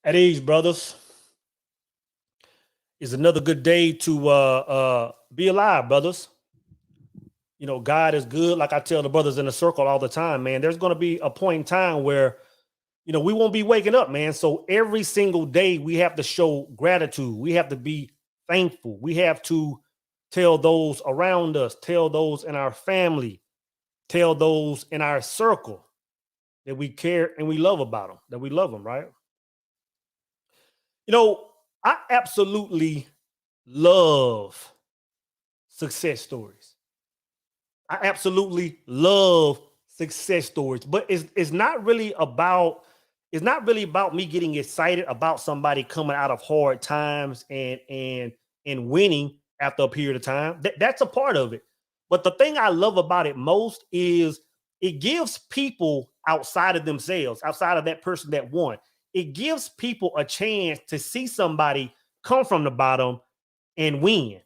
At ease, brothers. It's another good day to be alive, brothers. You know, God is good. Like I tell the brothers in the circle all the time, man, there's going to be a point in time where, you know, we won't be waking up, man. So every single day we have to show gratitude. We have to be thankful. We have to tell those around us, tell those in our family, tell those in our circle that we care and we love about them, that we love them, right? You know, I absolutely love success stories. I absolutely love success stories, but it's not really about me getting excited about somebody coming out of hard times and winning after a period of time. That's a part of it. But the thing I love about it most is it gives people outside of themselves, outside of that person that won, it gives people a chance to see somebody come from the bottom and win.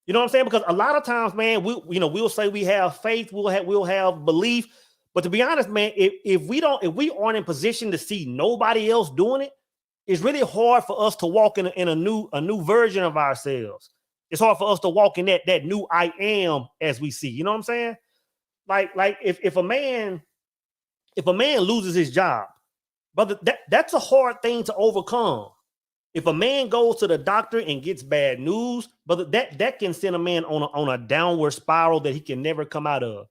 You know what I'm saying? Because a lot of times, man, we'll say we have faith, we'll have belief, but to be honest, man, if we aren't in position to see nobody else doing it, it's really hard for us to walk in a new version of ourselves. It's hard for us to walk in that new I am as we see. You know what I'm saying? Like if a man loses his job, brother, that's a hard thing to overcome. If a man goes to the doctor and gets bad news, but that can send a man on a downward spiral that he can never come out of.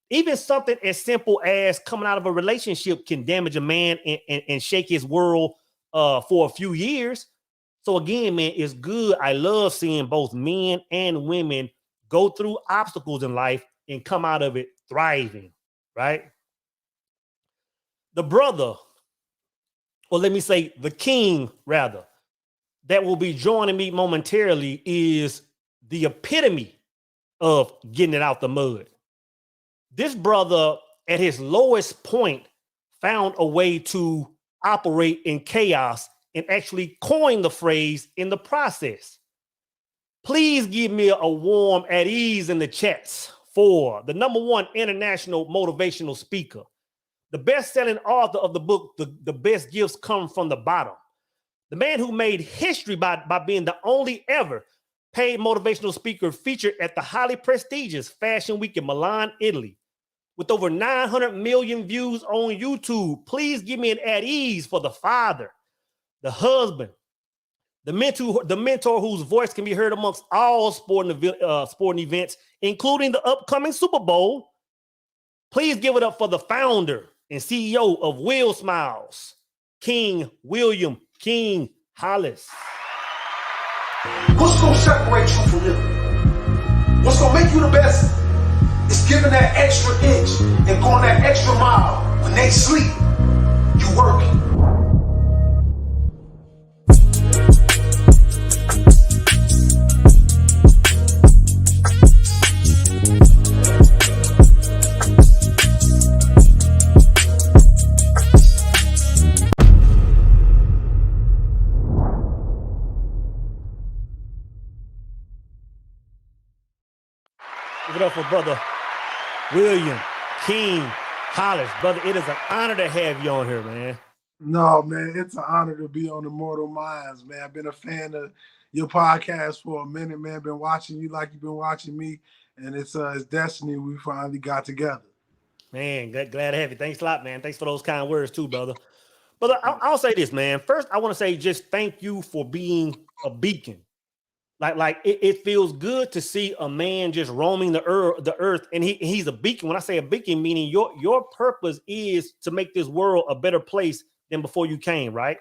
Even something as simple as coming out of a relationship can damage a man and shake his world for a few years. So again, man, it's good. I love seeing both men and women go through obstacles in life and come out of it thriving, right? The brother, or let me say the king, rather, that will be joining me momentarily is the epitome of getting it out the mud. This brother, at his lowest point, found a way to operate in chaos and actually coin the phrase in the process. Please give me a warm at ease in the chats for the #1 international motivational speaker, the best-selling author of the book, The Best Gifts Come from the Bottom. The man who made history by being the only ever paid motivational speaker featured at the highly prestigious Fashion Week in Milan, Italy. With over 900 million views on YouTube, please give me an at ease for the father, the husband, the mentor whose voice can be heard amongst all sporting events, including the upcoming Super Bowl. Please give it up for the founder and CEO of Will Smiles, King William King Hollis. What's gonna separate you from them? What's gonna make you the best? It's giving that extra inch and going that extra mile. When they sleep, you working. Give it up for brother William King Hollis. Brother, it is an honor to have you on here, man. No, man, it's an honor to be on Immortal Minds, man. I've been a fan of your podcast for a minute, man. Been watching you like you've been watching me, and it's destiny we finally got together. Man, glad to have you. Thanks a lot, man. Thanks for those kind words too, brother. Brother, I'll say this, man. First, I want to say just thank you for being a beacon. Like it feels good to see a man just roaming the earth, and he's a beacon. When I say a beacon, meaning your purpose is to make this world a better place than before you came, right?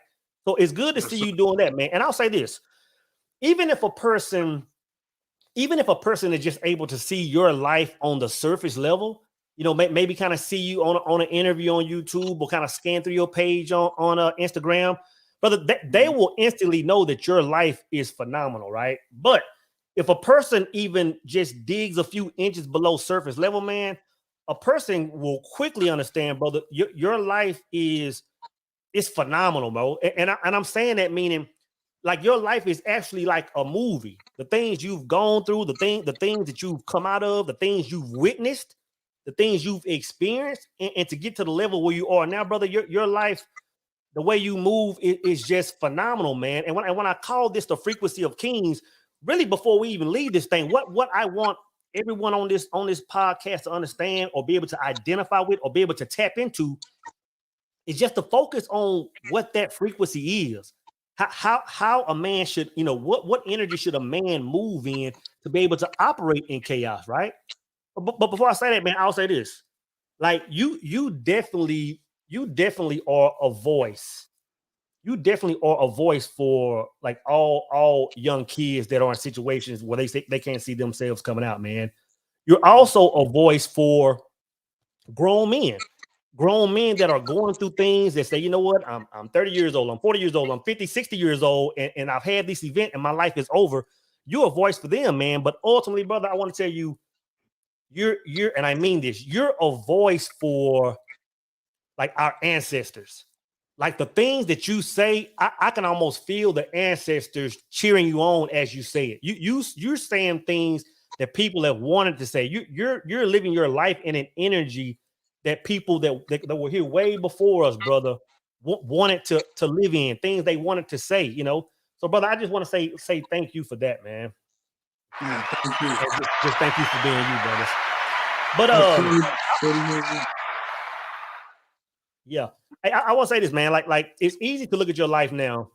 So it's good to see you doing that, man. And I'll say this: even if a person is just able to see your life on the surface level, you know, maybe kind of see you on an interview on YouTube or kind of scan through your page on Instagram. But they will instantly know that your life is phenomenal, right? But if a person even just digs a few inches below surface level, man, a person will quickly understand, brother, your life is phenomenal, bro. And I'm saying that meaning like your life is actually like a movie. The things you've gone through, the things that you've come out of, the things you've witnessed, the things you've experienced, and to get to the level where you are now, brother, your life. the way you move is just phenomenal, man. And when I call this the frequency of kings, really before we even leave this thing, what I want everyone on this podcast to understand or be able to identify with or be able to tap into is just to focus on what that frequency is. How a man should, what energy should a man move in to be able to operate in chaos, right? But before I say that, man, I'll say this. Like you definitely are a voice. You definitely are a voice for like all young kids that are in situations where they can't see themselves coming out, man. You're also a voice for grown men that are going through things that say, you know what, I'm 30 years old, I'm 40 years old, I'm 50, 60 years old, and I've had this event and my life is over. You're a voice for them, man. But ultimately, brother, I want to tell you, you're and I mean this, you're a voice for like our ancestors. Like the things that you say, I can almost feel the ancestors cheering you on as you say it. You're saying things that people have wanted to say. You're living your life in an energy that people that were here way before us, brother, wanted to live in, things they wanted to say, So, brother, I just want to say thank you for that, man. Yeah, thank you. Just thank you for being you, brothers. But yeah, I want to say this, man. Like it's easy to look at your life now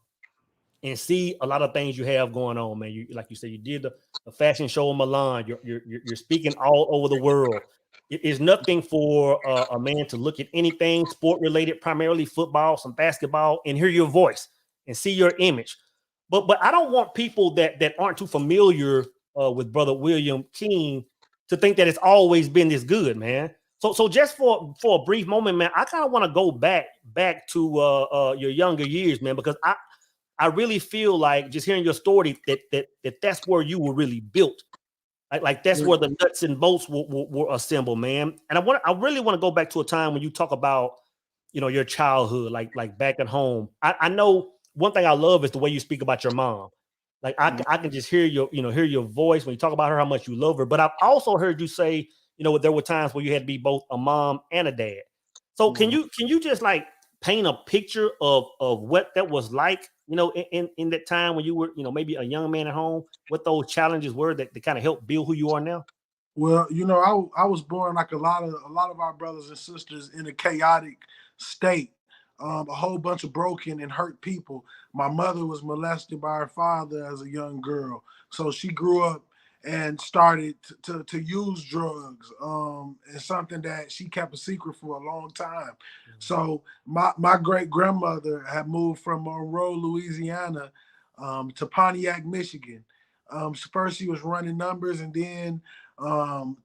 and see a lot of things you have going on, man. Like you said, you did the fashion show in Milan. You're speaking all over the world. It is nothing for a man to look at anything sport related, primarily football, some basketball, and hear your voice and see your image. But I don't want people that aren't too familiar with Brother William King to think that it's always been this good, man. So just for a brief moment, man, I kind of want to go back to your younger years, man, because I really feel like just hearing your story that's where you were really built. Like that's where the nuts and bolts were assembled, man. And I really want to go back to a time when you talk about, your childhood, like back at home. I know one thing I love is the way you speak about your mom. Like I can just hear your voice when you talk about her, how much you love her. But I've also heard you say, there were times where you had to be both a mom and a dad. So can you just like paint a picture of what that was like, in that time when you were, maybe a young man at home, what those challenges were that kind of helped build who you are now? Well, I was born like a lot of our brothers and sisters in a chaotic state. A whole bunch of broken and hurt people. My mother was molested by her father as a young girl, so she grew up and started to use drugs. And something that she kept a secret for a long time. So my great grandmother had moved from Monroe, Louisiana, to Pontiac, Michigan. First she was running numbers, and then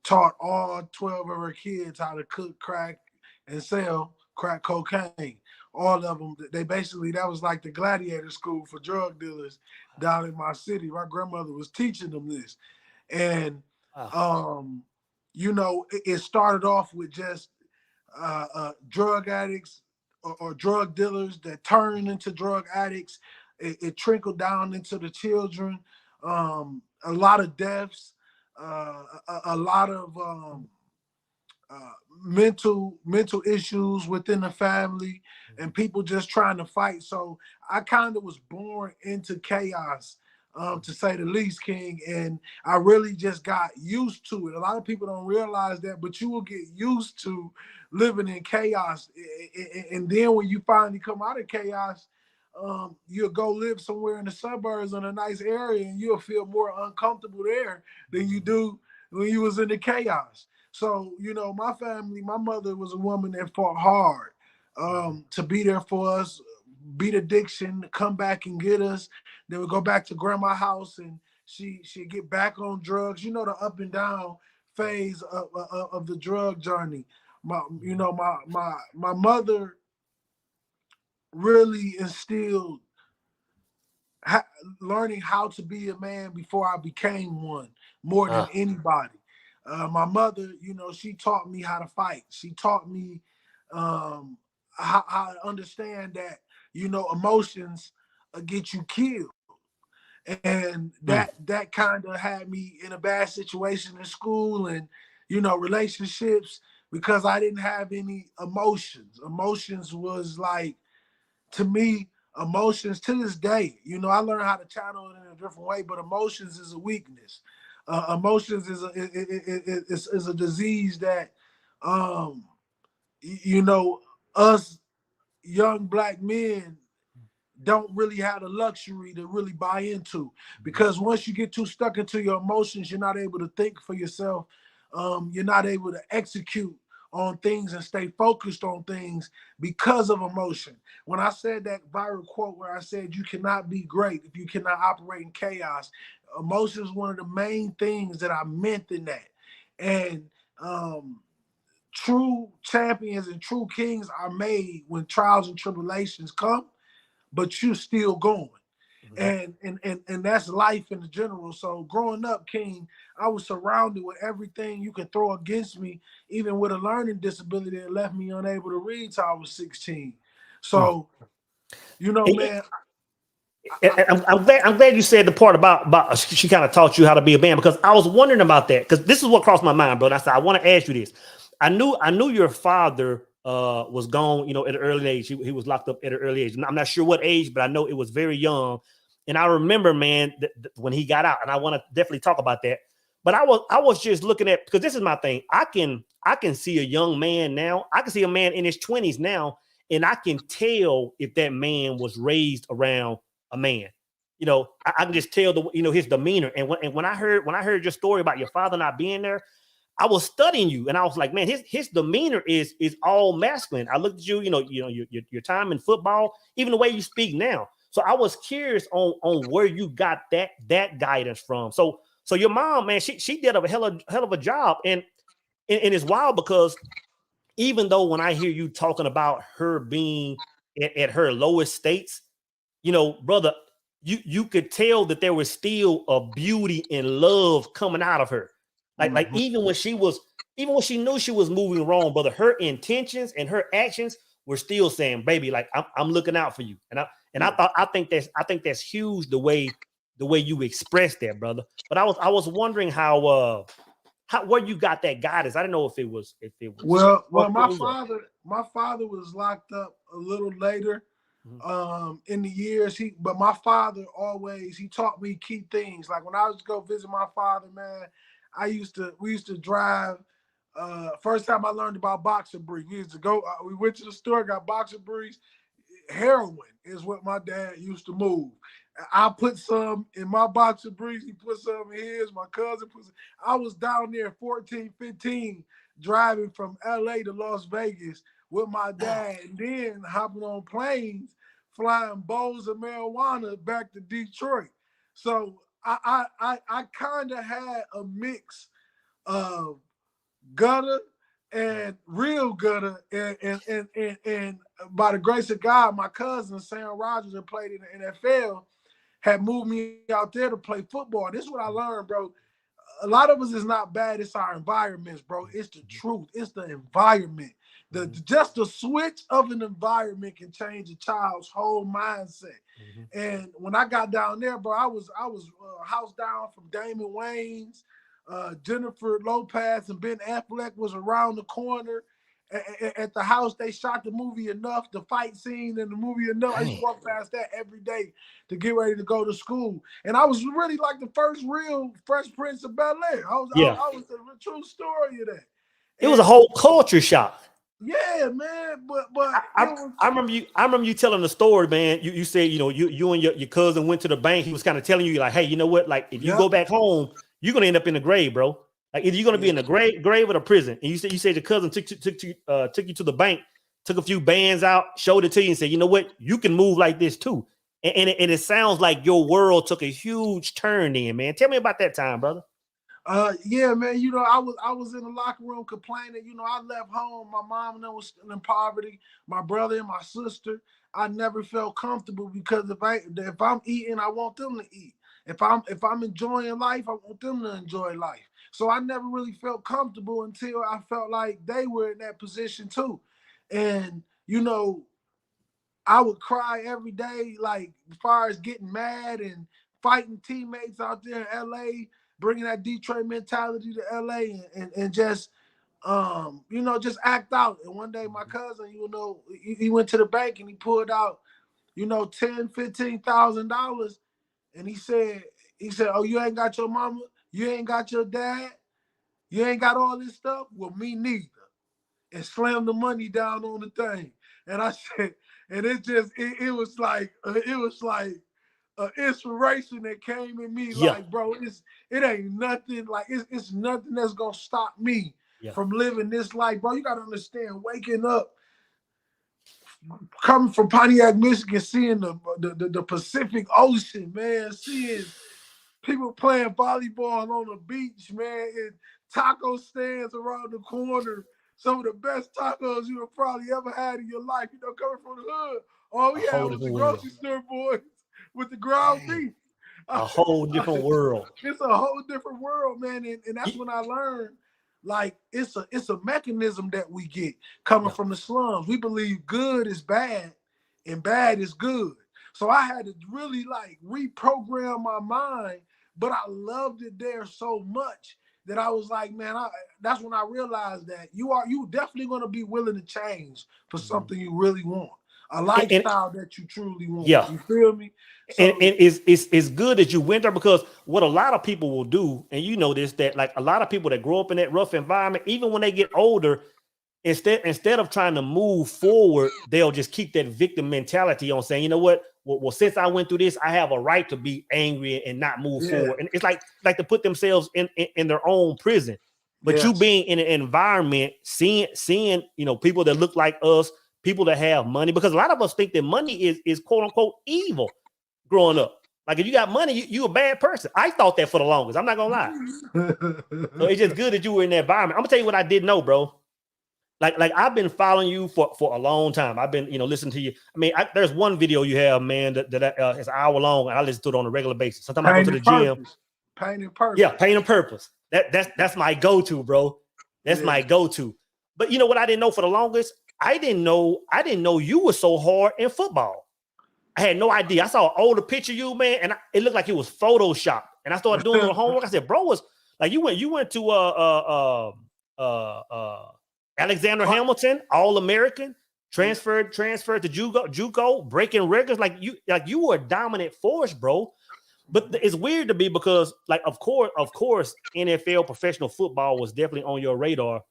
taught all 12 of her kids how to cook crack and sell crack cocaine. All of them, that was like the gladiator school for drug dealers down in my city. My grandmother was teaching them this. And, it started off with just drug addicts or drug dealers that turned into drug addicts. It trickled down into the children. A lot of deaths, a lot of mental issues within the family, and people just trying to fight. So I kind of was born into chaos, to say the least, King, and I really just got used to it. A lot of people don't realize that, but you will get used to living in chaos, and then when you finally come out of chaos, you'll go live somewhere in the suburbs in a nice area, and you'll feel more uncomfortable there than you do when you was in the chaos. So, my family, my mother was a woman that fought hard to be there for us, beat addiction, come back and get us. Then we go back to grandma's house, and she'd get back on drugs. The up and down phase of the drug journey. My mother really instilled learning how to be a man before I became one more than anybody. My mother, she taught me how to fight. She taught me how to understand that, emotions get you killed. And that kind of had me in a bad situation in school and, relationships, because I didn't have any emotions. Emotions was like to me, emotions to this day, you know, I learned how to channel it in a different way, but emotions is a weakness. Emotions is a disease that, you know, us young black men don't really have the luxury to really buy into, because once you get too stuck into your emotions, you're not able to think for yourself. You're not able to execute on things and stay focused on things because of emotion. When I said that viral quote where I said you cannot be great if you cannot operate in chaos, emotion is one of the main things that I meant in that. And true champions and true kings are made when trials and tribulations come, but you're still going. And that's life in the general. So growing up, King, I was surrounded with everything you could throw against me, even with a learning disability that left me unable to read till I was 16. So, you know, man, I'm glad you said the part about she kind of taught you how to be a man, because I was wondering about that, because this is what crossed my mind, bro. And I said I want to ask you this. I knew your father was gone, you know, at an early age. He was locked up at an early age. I'm not sure what age, but I know it was very young. And I remember, man, when he got out, and I want to definitely talk about that. But I was just looking at, because this is my thing. I can see a young man now. I can see a man in his 20s now, and I can tell if that man was raised around a man. You know, I can just tell his demeanor. And when I heard your story about your father not being there, I was studying you, and I was like, man, his demeanor is all masculine. I looked at you, your time in football, even the way you speak now. So I was curious on where you got that guidance from. So your mom, man, she did a hell of a job, and it's wild, because even though when I hear you talking about her being at her lowest states, you know, brother, you could tell that there was still a beauty and love coming out of her. Like even when she knew she was moving wrong, brother, her intentions and her actions were still saying, baby, like I'm looking out for you. And I think that's huge, the way you expressed that, brother. But I was wondering how where you got that guidance. I didn't know if it was well, my cultural father was locked up a little later or- in the years. But my father always, he taught me key things. Like when I was to go visit my father, man, we used to drive. First time I learned about boxer briefs, we used to go. We went to the store, got boxer briefs. Heroin is what my dad used to move. I put some in my boxer briefs. He put some in his. My cousin put some. I was down there 14, 15, driving from LA to Las Vegas with my dad, and then hopping on planes, flying bowls of marijuana back to Detroit. So I kind of had a mix of gutter and real gutter, and by the grace of God, my cousin Sam Rogers, that played in the NFL, had moved me out there to play football. This is what I learned, bro. A lot of us is not bad. It's our environments, bro. It's the truth. It's the environment. Just the switch of an environment can change a child's whole mindset. And when I got down there, bro, I was house down from Damon Wayans, Jennifer Lopez, and Ben Affleck was around the corner. At the house, they shot the movie Enough, the fight scene in the movie Enough. I used to walk past that every day to get ready to go to school. And I was really like the first real Fresh Prince of Bel-Air. I was the true story of that. it was a whole culture shock. Yeah, man. But I remember you telling the story, man. You said, you and your cousin went to the bank. He was kind of telling you, like, hey, you know what? Like, if you go back home, you're gonna end up in the grave, bro. Like, either you're gonna be in the grave or the prison. And you said your cousin took you to the bank, took a few bands out, showed it to you, and said, you know what? You can move like this too. And it sounds like your world took a huge turn in, man. Tell me about that time, brother. Yeah, man. I was in the locker room complaining. I left home. My mom and them was still in poverty. My brother and my sister. I never felt comfortable, because if I'm eating, I want them to eat. If I'm enjoying life, I want them to enjoy life. So I never really felt comfortable until I felt like they were in that position too. And I would cry every day, like, as far as getting mad and fighting teammates out there in LA, bringing that Detroit mentality to LA, and just, just act out. And one day my cousin, he went to the bank and he pulled out you know, $10,000, $15,000. And he said, oh, you ain't got your mama, you ain't got your dad, you ain't got all this stuff? Well, me neither. And slammed the money down on the thing. And I said, and it was like an inspiration that came in me. Yeah. Like, bro, it ain't nothing, like it's nothing that's gonna stop me from living this life, bro. You gotta understand, waking up, coming from Pontiac, Michigan, seeing the Pacific Ocean, man, seeing people playing volleyball on the beach, man, and taco stands around the corner. Some of the best tacos you have probably ever had in your life, you know, coming from the hood. All we had was the grocery store boys with the ground beef. A whole different world. It's a whole different world, man. And that's when I learned, like, it's a mechanism that we get coming from the slums. We believe good is bad and bad is good. So I had to really, like, reprogram my mind, but I loved it there so much that I was like, man, that's when I realized that you definitely going to be willing to change for something you really want. A lifestyle that you truly want. Yeah. You feel me? So, and it's good that you went there, because what a lot of people will do, and you know this, that like a lot of people that grow up in that rough environment, even when they get older, instead of trying to move forward, they'll just keep that victim mentality on, saying, you know what? Well, since I went through this, I have a right to be angry and not move forward. And it's like to put themselves in their own prison. But you being in an environment, seeing, you know, people that look like us, people that have money, because a lot of us think that money is quote unquote evil growing up. Like, if you got money, you a bad person. I thought that for the longest. I'm not gonna lie. So it's just good that you were in that environment. I'm gonna tell you what I didn't know, bro. Like I've been following you for a long time. I've been, you know, listening to you. I mean, there's one video you have, man, that is an hour long, and I listen to it on a regular basis. Sometimes I go to the gym. Pain and Purpose. Yeah, Pain and Purpose. That's my go-to, bro. That's my go-to. But you know what I didn't know for the longest? I didn't know you were so hard in football. I had no idea. I saw an older picture of you, man, and it looked like it was Photoshopped. And I started doing a little homework. I said, bro, was like you went to Alexander Hamilton, All-American, transferred to JUCO, breaking records. Like you were a dominant force, bro. But it's weird to me because, like, of course, NFL professional football was definitely on your radar.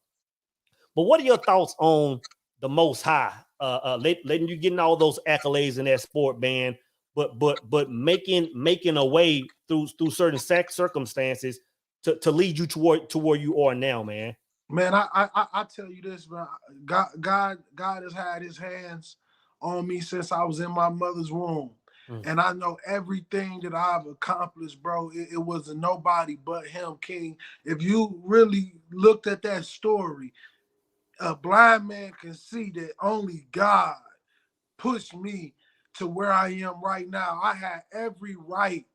But what are your thoughts on the Most High, letting you getting all those accolades in that sport, man, but making a way through certain circumstances to lead you to where you are now, man? Man, I tell you this, man. God has had his hands on me since I was in my mother's womb. And I know everything that I've accomplished, bro, it wasn't nobody but him, King. If you really looked at that story, a blind man can see that only God pushed me to where I am right now. I had every right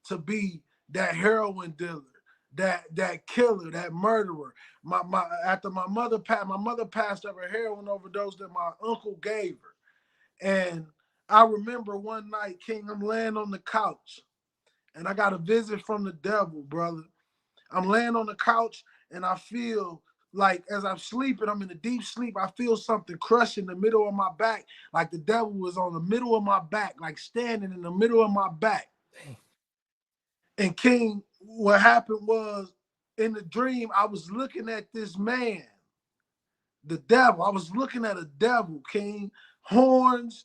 to be that heroin dealer, that killer, that murderer. After my mother passed of a heroin overdose that my uncle gave her. And I remember one night, King, I'm laying on the couch and I got a visit from the devil, brother. I'm laying on the couch and I feel like, as I'm sleeping, I'm in a deep sleep, I feel something crush in the middle of my back, like the devil was on the middle of my back, like standing in the middle of my back. And King, what happened was, in the dream, I was looking at this man, the devil. I was looking at a devil, King, horns.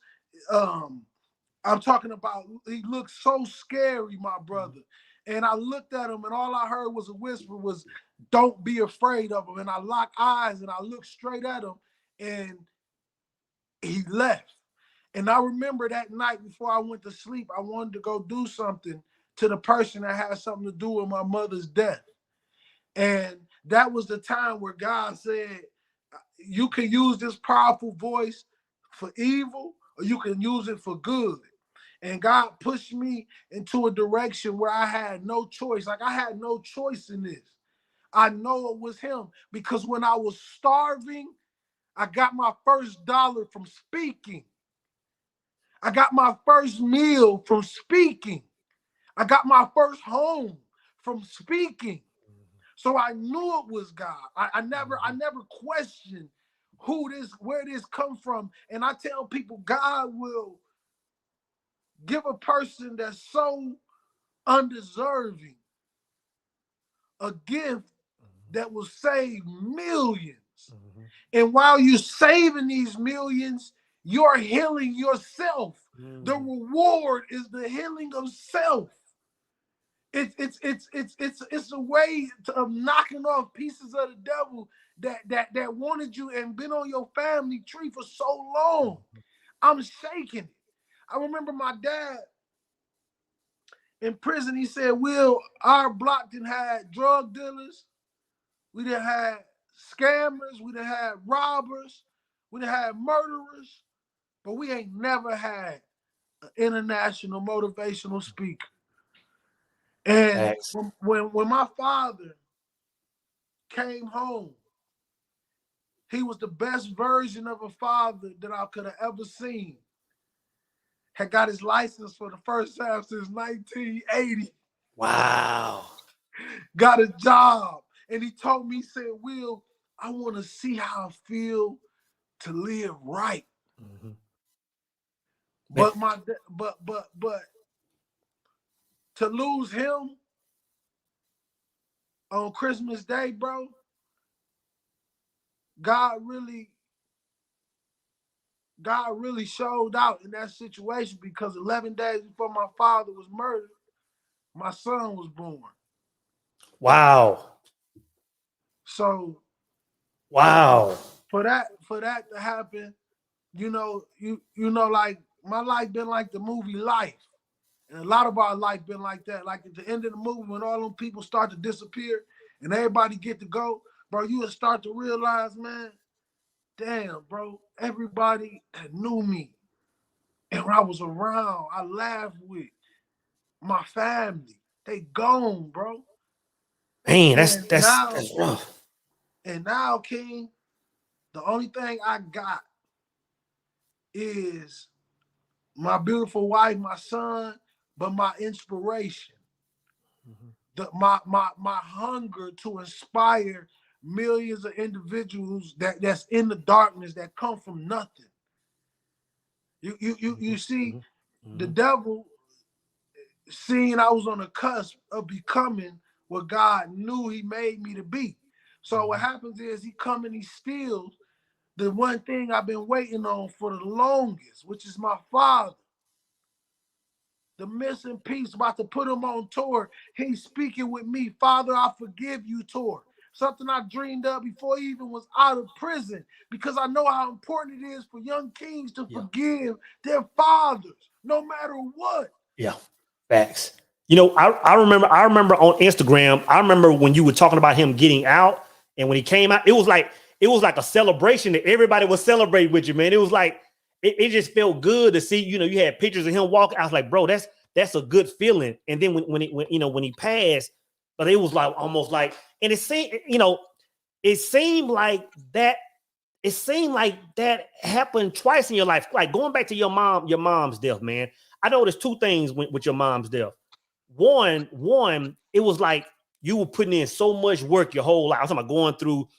I'm talking about, he looked so scary, my brother. And I looked at him and all I heard was a whisper was, don't be afraid of him. And I locked eyes and I looked straight at him and he left. And I remember that night before I went to sleep, I wanted to go do something to the person that had something to do with my mother's death. And that was the time where God said, you can use this powerful voice for evil or you can use it for good. And God pushed me into a direction where I had no choice. Like, I had no choice in this. I know it was him because when I was starving, I got my first dollar from speaking. I got my first meal from speaking. I got my first home from speaking. So I knew it was God. I never questioned where this come from. And I tell people, God will give a person that's so undeserving a gift that will save millions. Mm-hmm. And while you're saving these millions, you're healing yourself. Mm-hmm. The reward is the healing of self. It's a way of knocking off pieces of the devil that wanted you and been on your family tree for so long. I'm shaking it. I remember my dad in prison. He said, "Will, our block done had drug dealers, we done had scammers, we done had robbers, we done had murderers, but we ain't never had an international motivational speaker." And Thanks. when my father came home, he was the best version of a father that I could have ever seen. Had got his license for the first time since 1980. Wow. Got a job. And he told me, he said, "Will, I want to see how I feel to live right." Mm-hmm. But to lose him on Christmas Day, bro, God really showed out in that situation, because 11 days before my father was murdered, my son was born. Wow. So Wow. for that to happen, you know, like my life been like the movie Life. And a lot of our life been like that. Like at the end of the movie, when all them people start to disappear and everybody get to go, bro, you will start to realize, man, damn, bro, everybody that knew me and when I was around, I laughed with, my family, they gone, bro. Man, And that's rough. now, King, the only thing I got is my beautiful wife, my son, but my inspiration, my hunger to inspire millions of individuals that's in the darkness, that come from nothing. You see, the devil, seeing I was on the cusp of becoming what God knew he made me to be. So what happens is he come and he steals the one thing I've been waiting on for the longest, which is my father. The missing piece, about to put him on tour. He's speaking with me. "Father, I forgive you" tour. Something I dreamed of before he even was out of prison, because I know how important it is for young kings to forgive their fathers, no matter what. Yeah. Facts. You know, I remember on Instagram, I remember when you were talking about him getting out, and when he came out, it was like a celebration that everybody was celebrating with you, man. It was like it just felt good to see, you know, you had pictures of him walking. I was like, bro, that's a good feeling. And then when he passed, but it was like almost like, and it seemed, you know, it seemed like that happened twice in your life. Like going back to your mom's death, man. I noticed two things with your mom's death. One, it was like you were putting in so much work your whole life. I'm talking about going through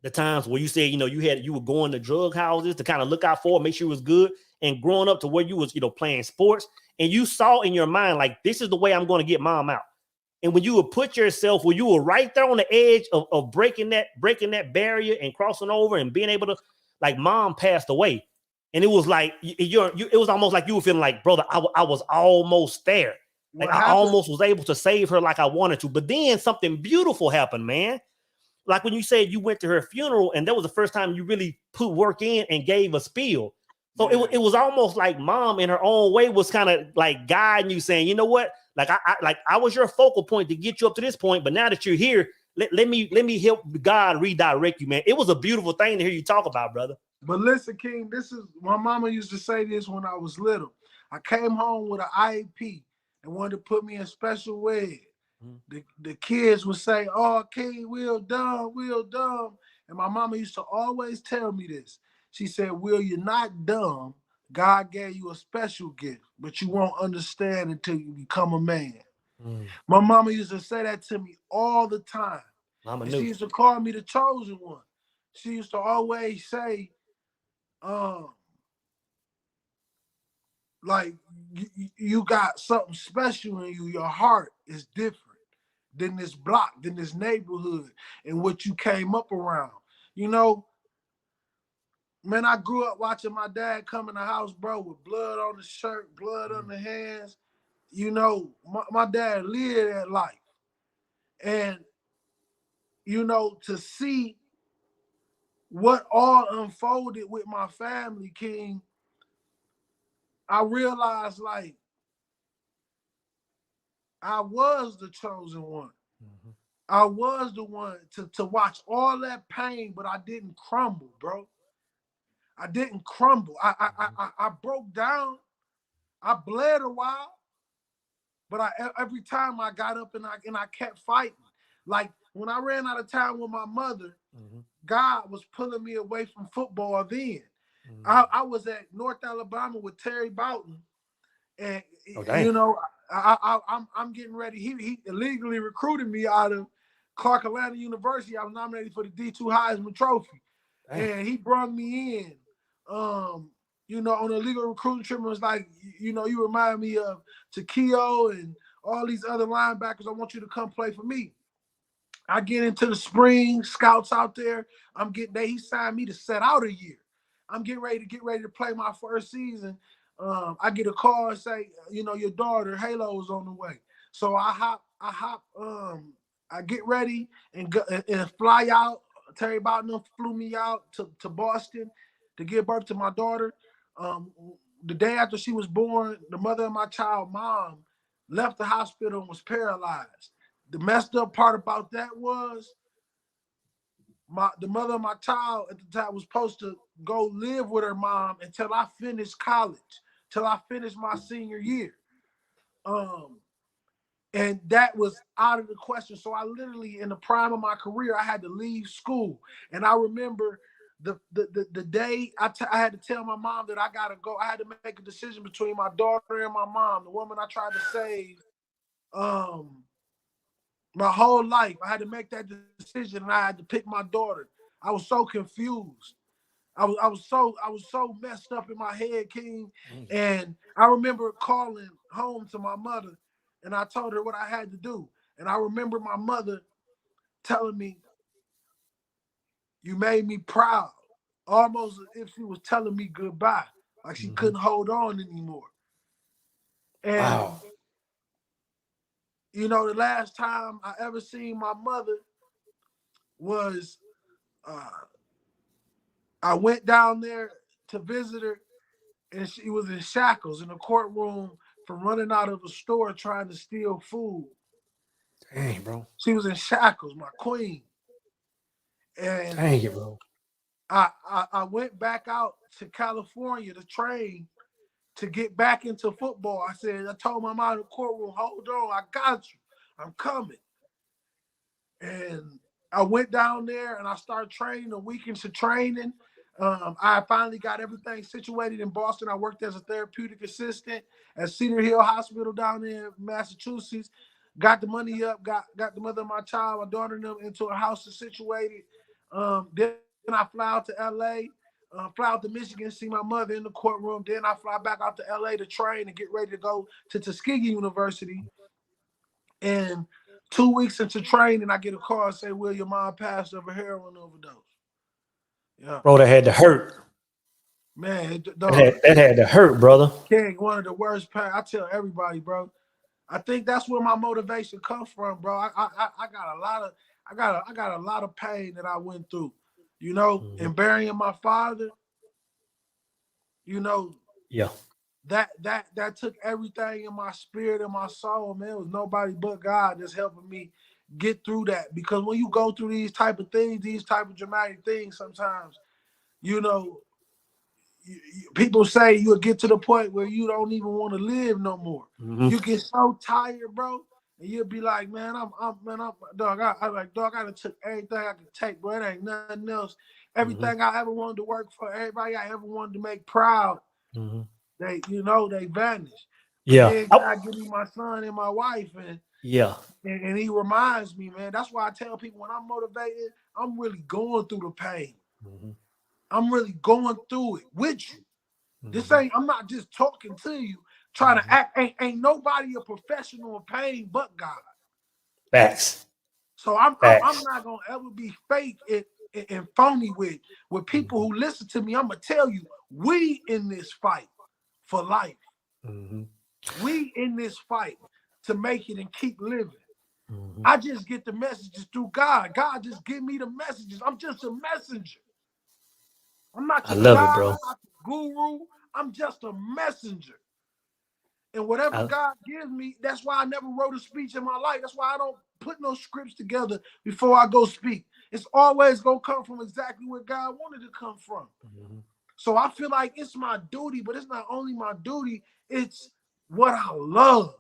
the times where you said, you know, you were going to drug houses to kind of look out for, make sure it was good, and growing up to where you was, you know, playing sports, and you saw in your mind, like, this is the way I'm going to get mom out. And when you would put yourself, when you were right there on the edge of breaking that barrier and crossing over and being able to, like, mom passed away. And it was like, it was almost like you were feeling like, brother, I was almost there. Like I almost was able to save her like I wanted to. But then something beautiful happened, man. Like when you said you went to her funeral, and that was the first time you really put work in and gave a spiel. So it was almost like mom in her own way was kind of like guiding you, saying, you know what? Like I was your focal point to get you up to this point, but now that you're here, let me help God redirect you, man. It was a beautiful thing to hear you talk about, brother. But listen, King, this is, my mama used to say this when I was little. I came home with an IEP and wanted to put me in special ed. The kids would say, "Oh, King, Will dumb, Will dumb." And my mama used to always tell me this. She said, "Will, you're not dumb. God gave you a special gift, but you won't understand until you become a man." My mama used to say that to me all the time. And she used to call me the chosen one. She used to always say, like you got something special in you. Your heart is different than this block, than this neighborhood, and what you came up around. You know, man, I grew up watching my dad come in the house, bro, with blood on the shirt, blood on the hands. You know, my dad lived that life. And, you know, to see what all unfolded with my family, King, I realized, like, I was the chosen one. Mhm. I was the one to watch all that pain, but I didn't crumble, bro. I didn't crumble. I broke down. I bled a while, but every time I got up and I kept fighting. Like when I ran out of time with my mother, Mhm. God was pulling me away from football then. Mhm. I was at North Alabama with Terry Boughton, and Oh, dang. you know, I'm getting ready. He illegally recruited me out of Clark Atlanta University. I was nominated for the D2 Heisman Trophy, Dang. and he brought me in. You know, on a legal recruiting trip, it was like, you know, you remind me of Takeo and all these other linebackers. I want you to come play for me. I get into the spring scouts out there. I'm getting there. He signed me to set out a year. I'm getting ready to play my first season. I get a call and say, you know, your daughter Halo is on the way. So I get ready and go and fly out. Terry Boughton flew me out to Boston to give birth to my daughter. Um, the day after she was born, the mother of my child, mom, left the hospital and was paralyzed. The messed up part about that was the mother of my child at the time was supposed to go live with her mom until I finished college, till I finished my senior year. Um, and that was out of the question. So I literally, in the prime of my career, I had to leave school. And I remember the day I had to tell my mom that I gotta go. I had to make a decision between my daughter and my mom, the woman I tried to save. My whole life, I had to make that decision, and I had to pick my daughter. I was so confused. I was so messed up in my head, King. Dang. And I remember calling home to my mother, and I told her what I had to do. And I remember my mother telling me, "You made me proud," almost as if she was telling me goodbye, like she Mhm. couldn't hold on anymore. And Wow. you know, the last time I ever seen my mother was uh, I went down there to visit her, and she was in shackles in the courtroom for running out of a store trying to steal food. Dang, bro. She was in shackles, my queen. And Dang it, bro. I went back out to California to train to get back into football. I told my mom in the courtroom, hold on, I got you. I'm coming. And I went down there and I started training, a week into training. I finally got everything situated in Boston. I worked as a therapeutic assistant at Cedar Hill Hospital down there in Massachusetts. Got the money up, got the mother of my child, my daughter, and them into a house situated. Then I fly out to LA, fly out to Michigan, see my mother in the courtroom. Then I fly back out to LA to train and get ready to go to Tuskegee University. And 2 weeks into training, I get a call and say, "Will, your mom passed of a heroin overdose." Yeah, Bro, that had to hurt. man, That dog. had to hurt, brother. King, one of the worst pain. I tell everybody, bro. I think that's where my motivation comes from, bro. I got a lot of I got a lot of pain that I went through, you know, Mhm. and burying my father, you know, Yeah. that took everything in my spirit and my soul, man. It was nobody but God that's helping me get through that. Because when you go through these type of things, these type of dramatic things, sometimes, you know, people say you'll get to the point where you don't even want to live no more. Mhm. You get so tired, bro, and you'll be like, man, I'm dog. I like, dog. I done took everything I could take, bro. It ain't nothing else. Mhm. Everything I ever wanted to work for, everybody I ever wanted to make proud, Mhm. they vanish. But Yeah. then God give me my son and my wife, Yeah. and he reminds me, man. That's why I tell people when I'm motivated, I'm really going through the pain. Mhm. I'm really going through it with you. This ain't, I'm not just talking to you, trying to act. Ain't nobody a professional in pain but God. Facts. So I'm Facts. not gonna ever be fake and phony with people who listen to me. I'm gonna tell you, we in this fight for life. We in this fight to make it and keep living. I just get the messages through God. God just give me the messages. I'm just a messenger. I'm not I your love it, God. bro. I'm not your guru. I'm just a messenger. And whatever God gives me, that's why I never wrote a speech in my life. That's why I don't put no scripts together before I go speak. It's always going to come from exactly where God wanted to come from. So I feel like it's my duty, but it's not only my duty, it's what I love.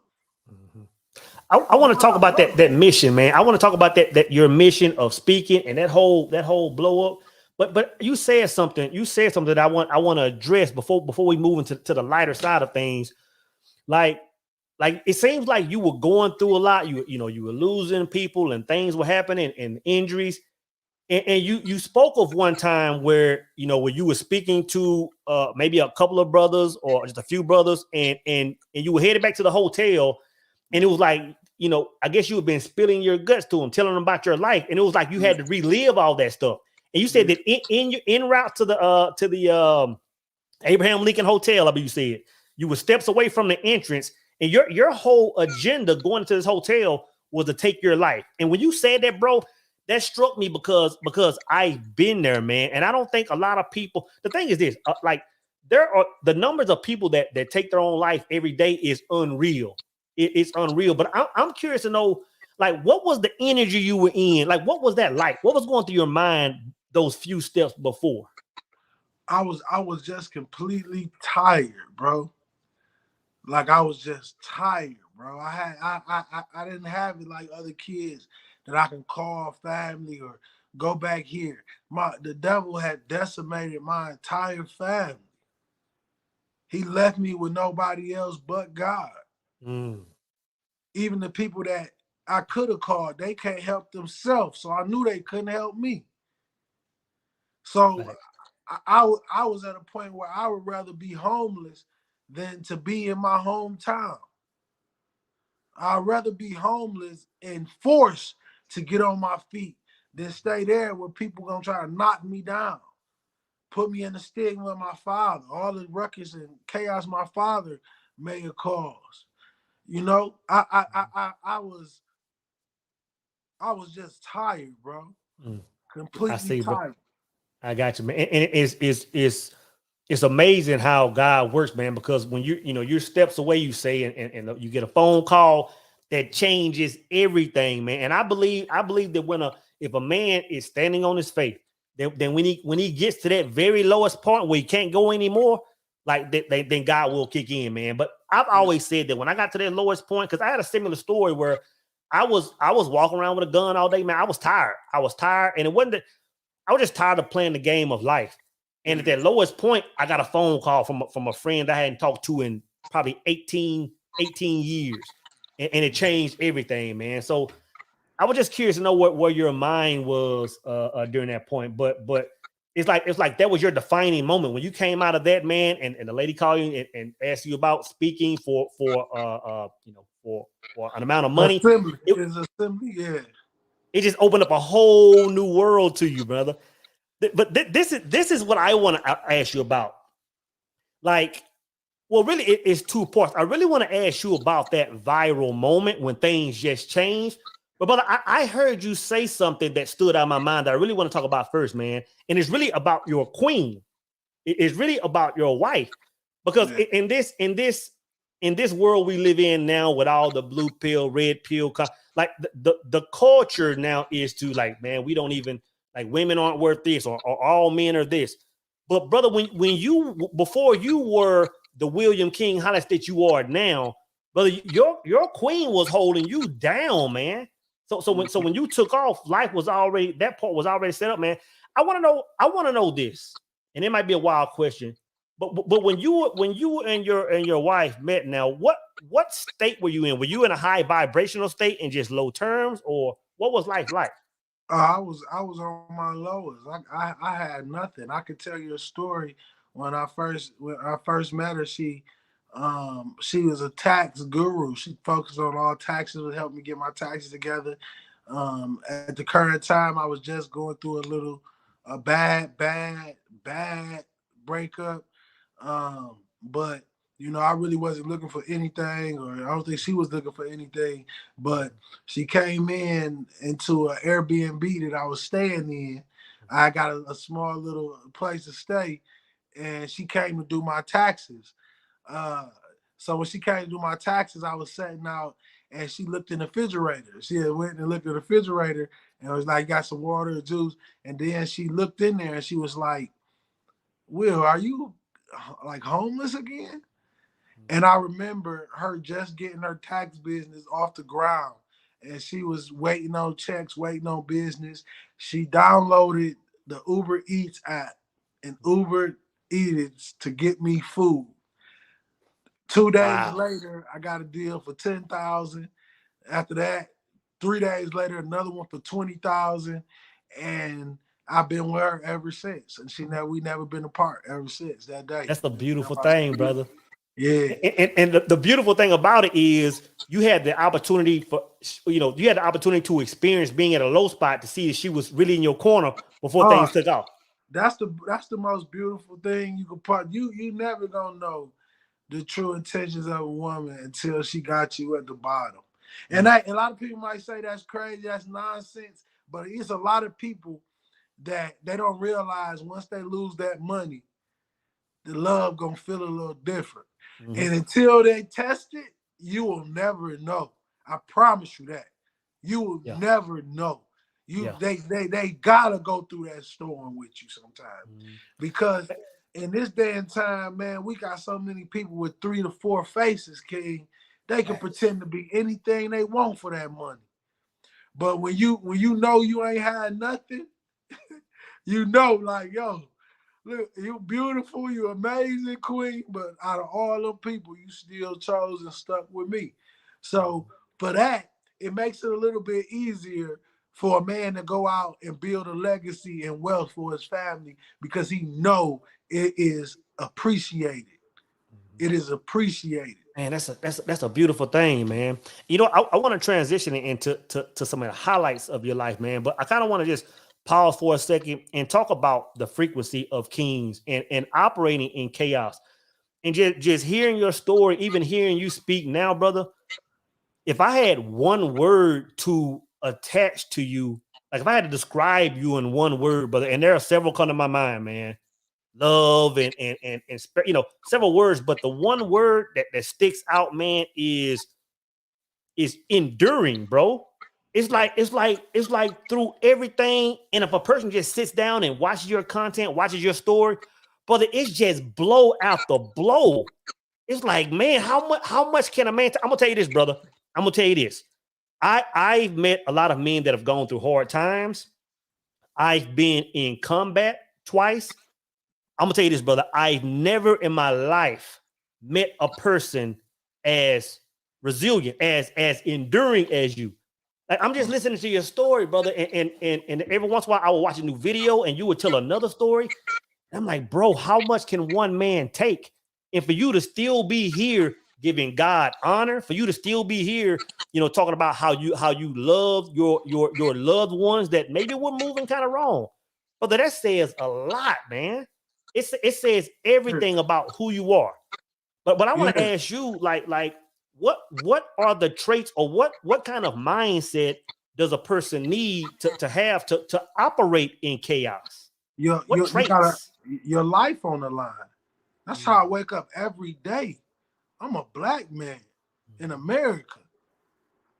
I want to talk about that mission, man. I want to talk about that your mission of speaking and that whole blow up. But you said something. You said something that I want to address before we move into the lighter side of things. Like it seems like you were going through a lot. You were losing people and things were happening and injuries. And you spoke of one time where where you were speaking to maybe a couple of brothers or just a few brothers, and you were headed back to the hotel, and it was like I guess you had been spilling your guts to them, telling them about your life, and it was like you had to relive all that stuff. And you said that in route to the Abraham Lincoln Hotel, I believe you said you were steps away from the entrance, and your whole agenda going to this hotel was to take your life. And when you said that, bro, that struck me because I've been there, man. And I don't think a lot of people. The thing is this: like there are the numbers of people that take their own life every day is unreal. It's unreal. But I'm curious to know, like, what was the energy you were in? Like, what was that like? What was going through your mind those few steps before? I was just completely tired, bro. Like I was just tired, bro. I didn't have it like other kids that I can call family or go back here. The devil had decimated my entire family. He left me with nobody else but God. Even the people that I could have called, they can't help themselves. So I knew they couldn't help me. So I was at a point where I would rather be homeless than to be in my hometown. I'd rather be homeless and forced to get on my feet than stay there where people gonna try to knock me down, put me in the stigma of my father, all the ruckus and chaos my father may have caused. I was just tired, bro. Completely tired. Bro. I got you, man. And it's amazing how God works, man, because when you're steps away, you say, and you get a phone call that changes everything, man. And I believe that if a man is standing on his faith, then when he gets to that very lowest point where he can't go anymore, like then God will kick in, man. But I've always said that when I got to that lowest point, because I had a similar story where I was walking around with a gun all day, man. I was tired, and it wasn't that I was just tired of playing the game of life. And at that lowest point, I got a phone call from a friend I hadn't talked to in probably 18 years. And it changed everything, man. So I was just curious to know where your mind was during that point. But it's like that was your defining moment when you came out of that, man, and the lady called you and asked you about speaking for an amount of money. Assembly, yeah. It just opened up a whole new world to you, brother. But this is what I want to ask you about. Like, well, really, it's two parts. I really want to ask you about that viral moment when things just changed. But brother, I heard you say something that stood out in my mind that I really want to talk about first, man. And it's really about your queen. It's really about your wife, because in this world we live in now, with all the blue pill, red pill, like the culture now is to like, man, we don't even like women aren't worth this, or all men are this. But brother, when you before you were the William King Hollis that you are now, brother, your queen was holding you down, man. So when you took off, life was already, that part was already set up, man. I want to know this, and it might be a wild question, but when you and your wife met, now what state were you in? Were you in a high vibrational state and just low terms, or what was life like? I was on my lowest. I had nothing. I could tell you a story when I first met her, she was a tax guru. She focused on all taxes, would help me get my taxes together. At the current time, I was just going through a bad breakup. But you know, I really wasn't looking for anything, or I don't think she was looking for anything. But she came into an Airbnb that I was staying in. I got a small little place to stay, and she came to do my taxes. Uh, so when she came to do my taxes, I was setting out, and she looked in the refrigerator. She had went and looked in the refrigerator, and was like, "Got some water or juice." And then she looked in there, and she was like, "Will, are you like homeless again?" And I remember her just getting her tax business off the ground, and she was waiting on checks, waiting on business. She downloaded the Uber Eats app and Uber Eats to get me food. 2 days Wow. later, I got a deal for 10,000. After that, 3 days later, another one for 20,000, and I've been with her ever since. And we never been apart ever since that day. That's a beautiful thing, brother. Yeah. And the beautiful thing about it is you had the opportunity to experience being at a low spot to see if she was really in your corner before things took off. That's the most beautiful thing you could put. You never gonna know the true intentions of a woman until she got you at the bottom. And a lot of people might say that's crazy, that's nonsense, but it's a lot of people that they don't realize once they lose that money, the love gonna feel a little different. Mm-hmm. And until they test it, you will never know. I promise you that. You will never know. They gotta go through that storm with you sometimes. Because in this day and time, man, we got so many people with 3 to 4 faces, King. They can pretend to be anything they want for that money. But when you know you ain't had nothing, you know, like, yo, look, you beautiful, you amazing, queen, but out of all them people, you still chose and stuck with me. So for that, it makes it a little bit easier for a man to go out and build a legacy and wealth for his family because he know it is appreciated. It is appreciated. Man, that's a beautiful thing, man. You know, I want to transition into some of the highlights of your life, man. But I kind of want to just pause for a second and talk about the frequency of kings and operating in chaos. And just hearing your story, even hearing you speak now, brother. If I had one word to attach to you, like if I had to describe you in one word, brother, and there are several come to my mind, man. Love and several words, but the one word that sticks out, man, is enduring, bro. It's like through everything. And if a person just sits down and watches your content, watches your story, brother, it's just blow after blow. It's like, man, how much can a man? I'm gonna tell you this, brother. I'm gonna tell you this. I've met a lot of men that have gone through hard times. I've been in combat twice. I'm gonna tell you this, brother. I've never in my life met a person as resilient, as enduring as you. Like, I'm just listening to your story, brother, and every once in a while I will watch a new video and you would tell another story. I'm like, bro, how much can one man take? And for you to still be here giving God honor, for you to still be here, talking about how you love your loved ones that maybe were moving kind of wrong. Brother, that says a lot, man. It says everything about who you are. But I want to ask you, like what are the traits, or what kind of mindset does a person need to have to operate in chaos? You got your life on the line. That's how I wake up every day. I'm a black man in America.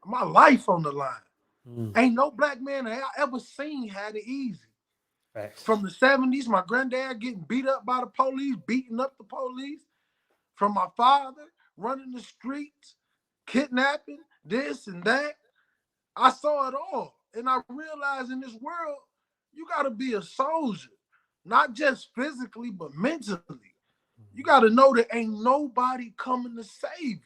My life on the line. Ain't no black man I ever seen had it easy. Right. From the 70s, my granddad getting beat up by the police, beating up the police. From my father running the streets, kidnapping, this and that. I saw it all. And I realized in this world, you got to be a soldier. Not just physically, but mentally. You got to know that ain't nobody coming to save you.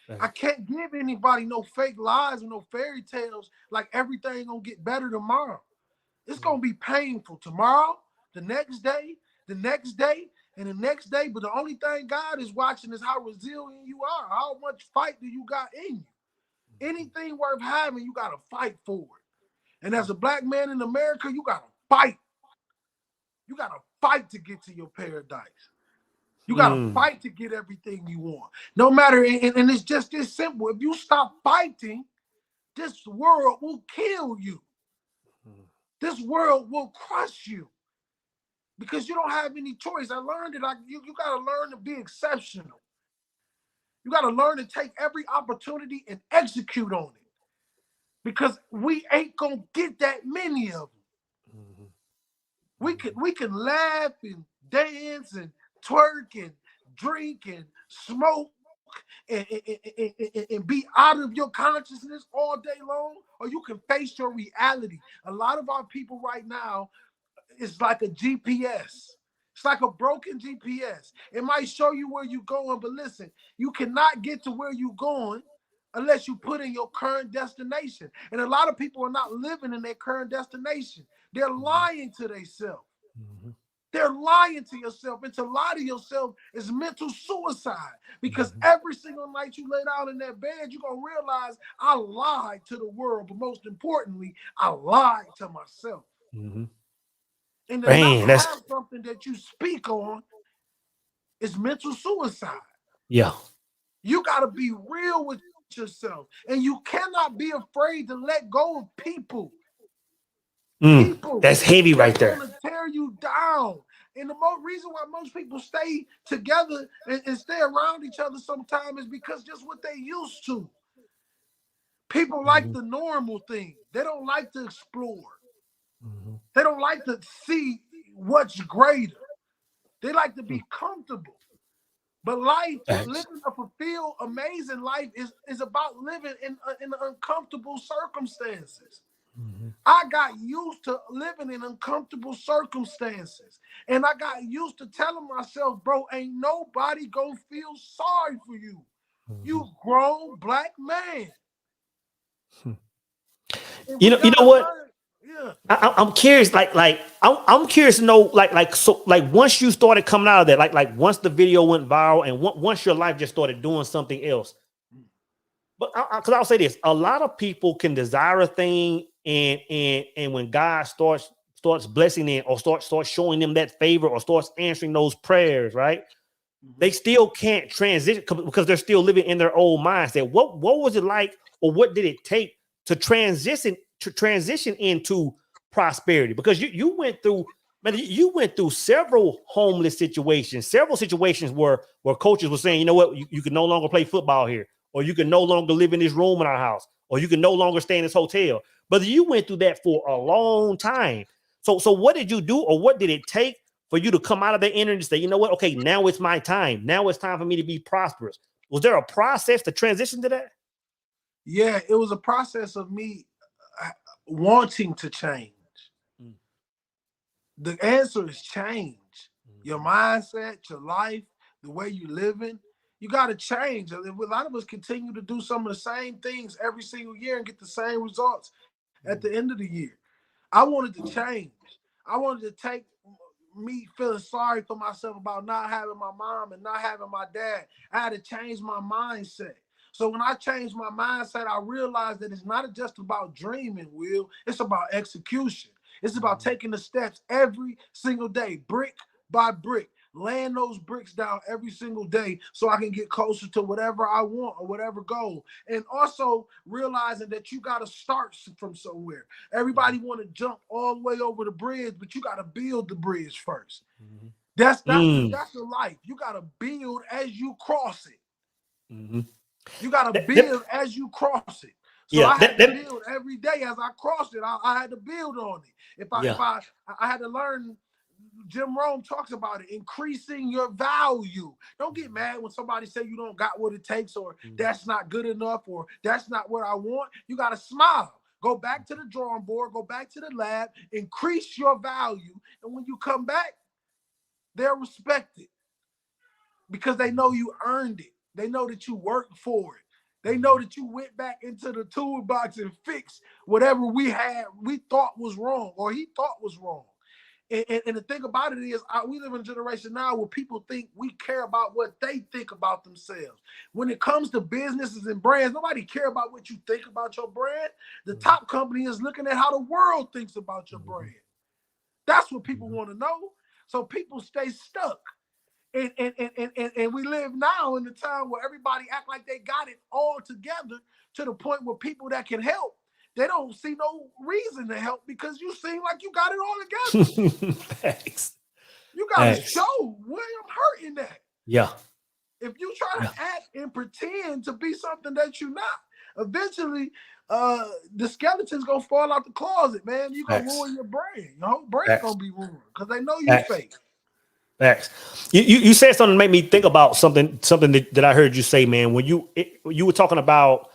Right. I can't give anybody no fake lies and no fairy tales like everything gonna get better tomorrow. It's gonna be painful tomorrow, the next day, And the next day, but the only thing God is watching is how resilient you are. How much fight do you got in you? Anything worth having, you got to fight for it. And as a black man in America, you got to fight. You got to fight to get to your paradise. You got to fight to get everything you want. No matter, and it's just this simple. If you stop fighting, this world will kill you. This world will crush you. Because you don't have any choice. I learned it. You got to learn to be exceptional. You got to learn to take every opportunity and execute on it. Because we ain't going to get that many of them. We can laugh and dance and twerk and drink and smoke and be out of your consciousness all day long, or you can face your reality. A lot of our people right now, it's like a GPS. It's like a broken GPS. It might show you where you're going, but listen, you cannot get to where you're going unless you put in your current destination. And a lot of people are not living in their current destination. They're lying to themselves. They're lying to yourself. And to lie to yourself is mental suicide, because every single night you lay down in that bed, you're going to realize I lied to the world, but most importantly, I lied to myself. And to not have something that you speak on is mental suicide. Yeah. You got to be real with yourself. And you cannot be afraid to let go of people. People. That's heavy right there. Want to tear you down. And the reason why most people stay together and stay around each other sometimes is because just what they used to. People like the normal thing. They don't like to explore. They don't like to see what's greater. They like to be comfortable. But life, living a fulfilled, amazing life is about living in uncomfortable circumstances. I got used to living in uncomfortable circumstances. And I got used to telling myself, bro, ain't nobody gonna feel sorry for you. You grown black man. You know what? Yeah. I'm curious, I'm curious to know, so once you started coming out of that, like once the video went viral and once your life just started doing something else. But because I'll say this, a lot of people can desire a thing, and when God starts blessing them or starts showing them that favor or starts answering those prayers, right? They still can't transition because they're still living in their old mindset. What was it like, or what did it take to transition into prosperity? Because you went through several homeless situations, several situations where coaches were saying, you know what, you can no longer play football here, or you can no longer live in this room in our house, or you can no longer stay in this hotel. But you went through that for a long time. So what did you do, or what did it take for you to come out of the energy and say, you know what, okay, now it's my time. Now it's time for me to be prosperous. Was there a process to transition to that? Yeah, it was a process of me wanting to change. The answer is change. Your mindset, your life, the way you living, you got to change. A lot of us continue to do some of the same things every single year and get the same results at the end of the year. I wanted to change. I wanted to take me feeling sorry for myself about not having my mom and not having my dad. I had to change my mindset. So when I changed my mindset, I realized that it's not just about dreaming, Will. It's about execution. It's about taking the steps every single day, brick by brick, laying those bricks down every single day so I can get closer to whatever I want or whatever goal. And also realizing that you got to start from somewhere. Everybody want to jump all the way over the bridge, but you got to build the bridge first. That's the life. You got to build as you cross it. You got to build as you cross it. So I had to build every day as I crossed it. I had to build on it. If I had to learn. Jim Rome talks about it, increasing your value. Don't get mad when somebody say you don't got what it takes, or that's not good enough, or that's not what I want. You got to smile. Go back to the drawing board, go back to the lab, increase your value. And when you come back, they'll respect it because they know you earned it. They know that you worked for it. They know that you went back into the toolbox and fixed whatever we thought was wrong or he thought was wrong. And the thing about it is, we live in a generation now where people think we care about what they think about themselves. When it comes to businesses and brands, nobody care about what you think about your brand. The top company is looking at how the world thinks about your brand. That's what people want to know. So people stay stuck. And we live now in the time where everybody act like they got it all together, to the point where people that can help, they don't see no reason to help, because you seem like you got it all together. Thanks. You got to show where I'm hurting at. Yeah. If you try to act and pretend to be something that you're not, eventually the skeleton's gonna fall out the closet, man. You're gonna ruin your brain. Your whole brain's gonna be ruined because they know you fake. Facts. You said something that made me think about something that I heard you say, man. When you were talking about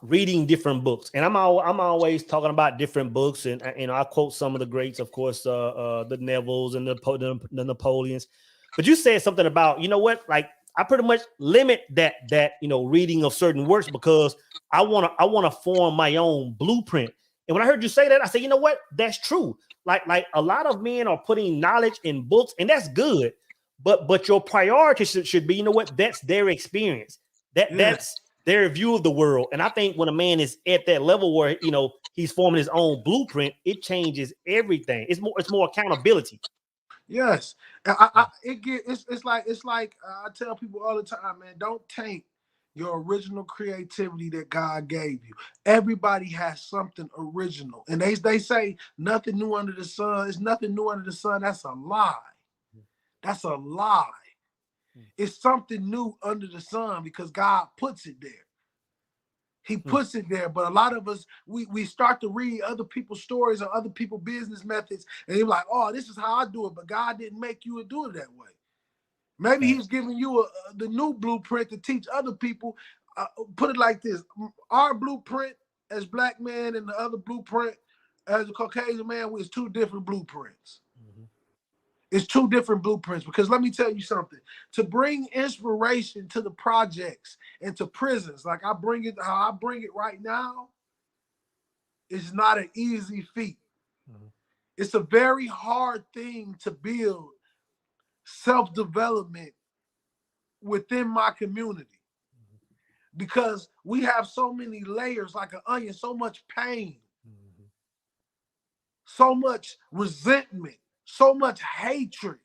reading different books, and I'm always talking about different books, and I quote some of the greats, of course, the Nevilles and the Napoleons. But you said something about, like, I pretty much limit that reading of certain works because I want to form my own blueprint. And when I heard you say that, I said, you know what? That's true. Like a lot of men are putting knowledge in books, and that's good. But your priority should be, that's their experience. That's their view of the world. And I think when a man is at that level where, he's forming his own blueprint, it changes everything. It's more accountability. Yes. It's like I tell people all the time, man, don't taint your original creativity that God gave you. Everybody has something original. And they say nothing new under the sun. It's nothing new under the sun. That's a lie. That's a lie. It's something new under the sun because God puts it there. He puts it there. But a lot of us, we start to read other people's stories or other people's business methods, and you're like, oh, this is how I do it. But God didn't make you do it that way. Maybe he's giving you the new blueprint to teach other people. Put it like this. Our blueprint as Black men and the other blueprint as a Caucasian man is two different blueprints. It's two different blueprints, because let me tell you something. To bring inspiration to the projects and to prisons, like how I bring it right now, is not an easy feat. It's a very hard thing to build self-development within my community, because we have so many layers like an onion, so much pain, so much resentment, so much hatred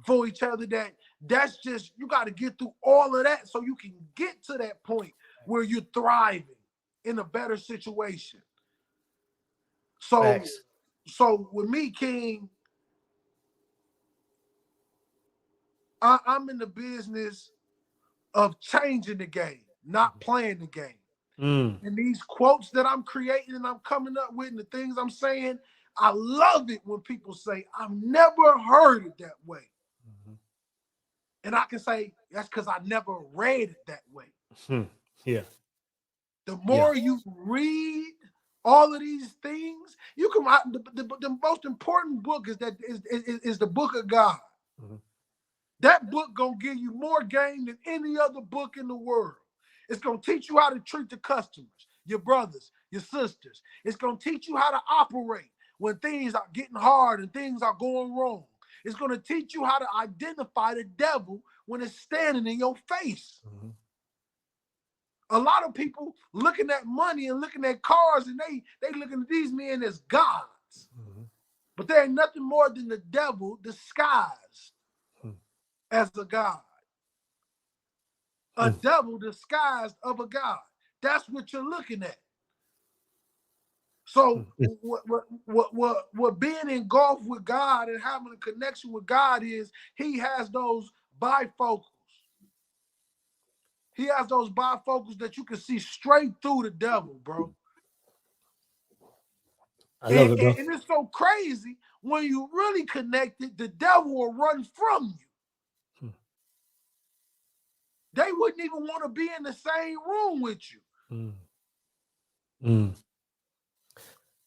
for each other, that's just, you got to get through all of that so you can get to that point where you're thriving in a better situation. So with me, King, I'm in the business of changing the game, not playing the game. And these quotes that I'm creating and I'm coming up with and the things I'm saying, I love it when people say, I've never heard it that way. And I can say, that's because I never read it that way. Yeah. The more you read all of these things, you can. The most important book is the book of God. That book gonna give you more game than any other book in the world. It's gonna teach you how to treat the customers, your brothers, your sisters. It's gonna teach you how to operate when things are getting hard and things are going wrong. It's gonna teach you how to identify the devil when it's standing in your face. A lot of people looking at money and looking at cars, and they looking at these men as gods. But they ain't nothing more than the devil disguised as a god. A devil disguised of a god. That's what you're looking at. So what being engulfed with God and having a connection with God is, he has those bifocals. He has those bifocals that you can see straight through the devil, bro. I love it, bro. And it's so crazy, when you really connected, the devil will run from you. They wouldn't even want to be in the same room with you.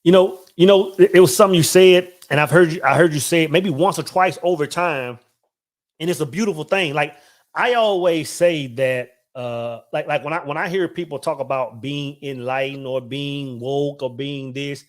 It was something you said, and I heard you say it maybe once or twice over time, and it's a beautiful thing. Like, I always say that, when I hear people talk about being enlightened or being woke or being this,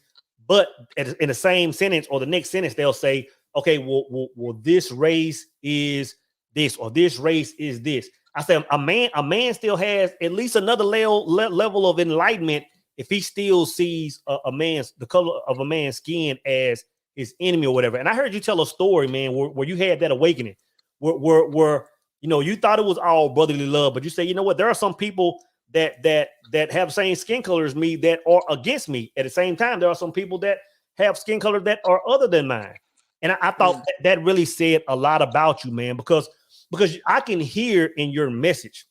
But in the same sentence or the next sentence, they'll say, okay, well, this race is this, or this race is this. I say a man still has at least another level of enlightenment if he still sees the color of a man's skin as his enemy or whatever. And I heard you tell a story, man, where you had that awakening, where you thought it was all brotherly love, but you say, you know what, there are some people that have the same skin color as me that are against me. At the same time, there are some people that have skin color that are other than mine. And I thought that really said a lot about you, man, because I can hear in your message,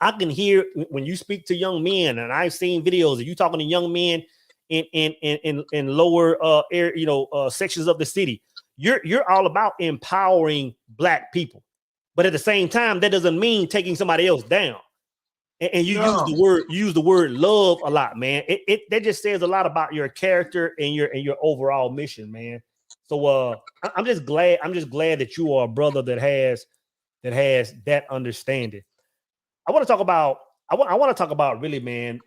I can hear when you speak to young men, and I've seen videos of you talking to young men in lower sections of the city. You're all about empowering Black people, but at the same time, that doesn't mean taking somebody else down. And you use the word love a lot, man. That just says a lot about your character and your overall mission, man. So I'm just glad that you are a brother that has that understanding. I want to talk about really, man,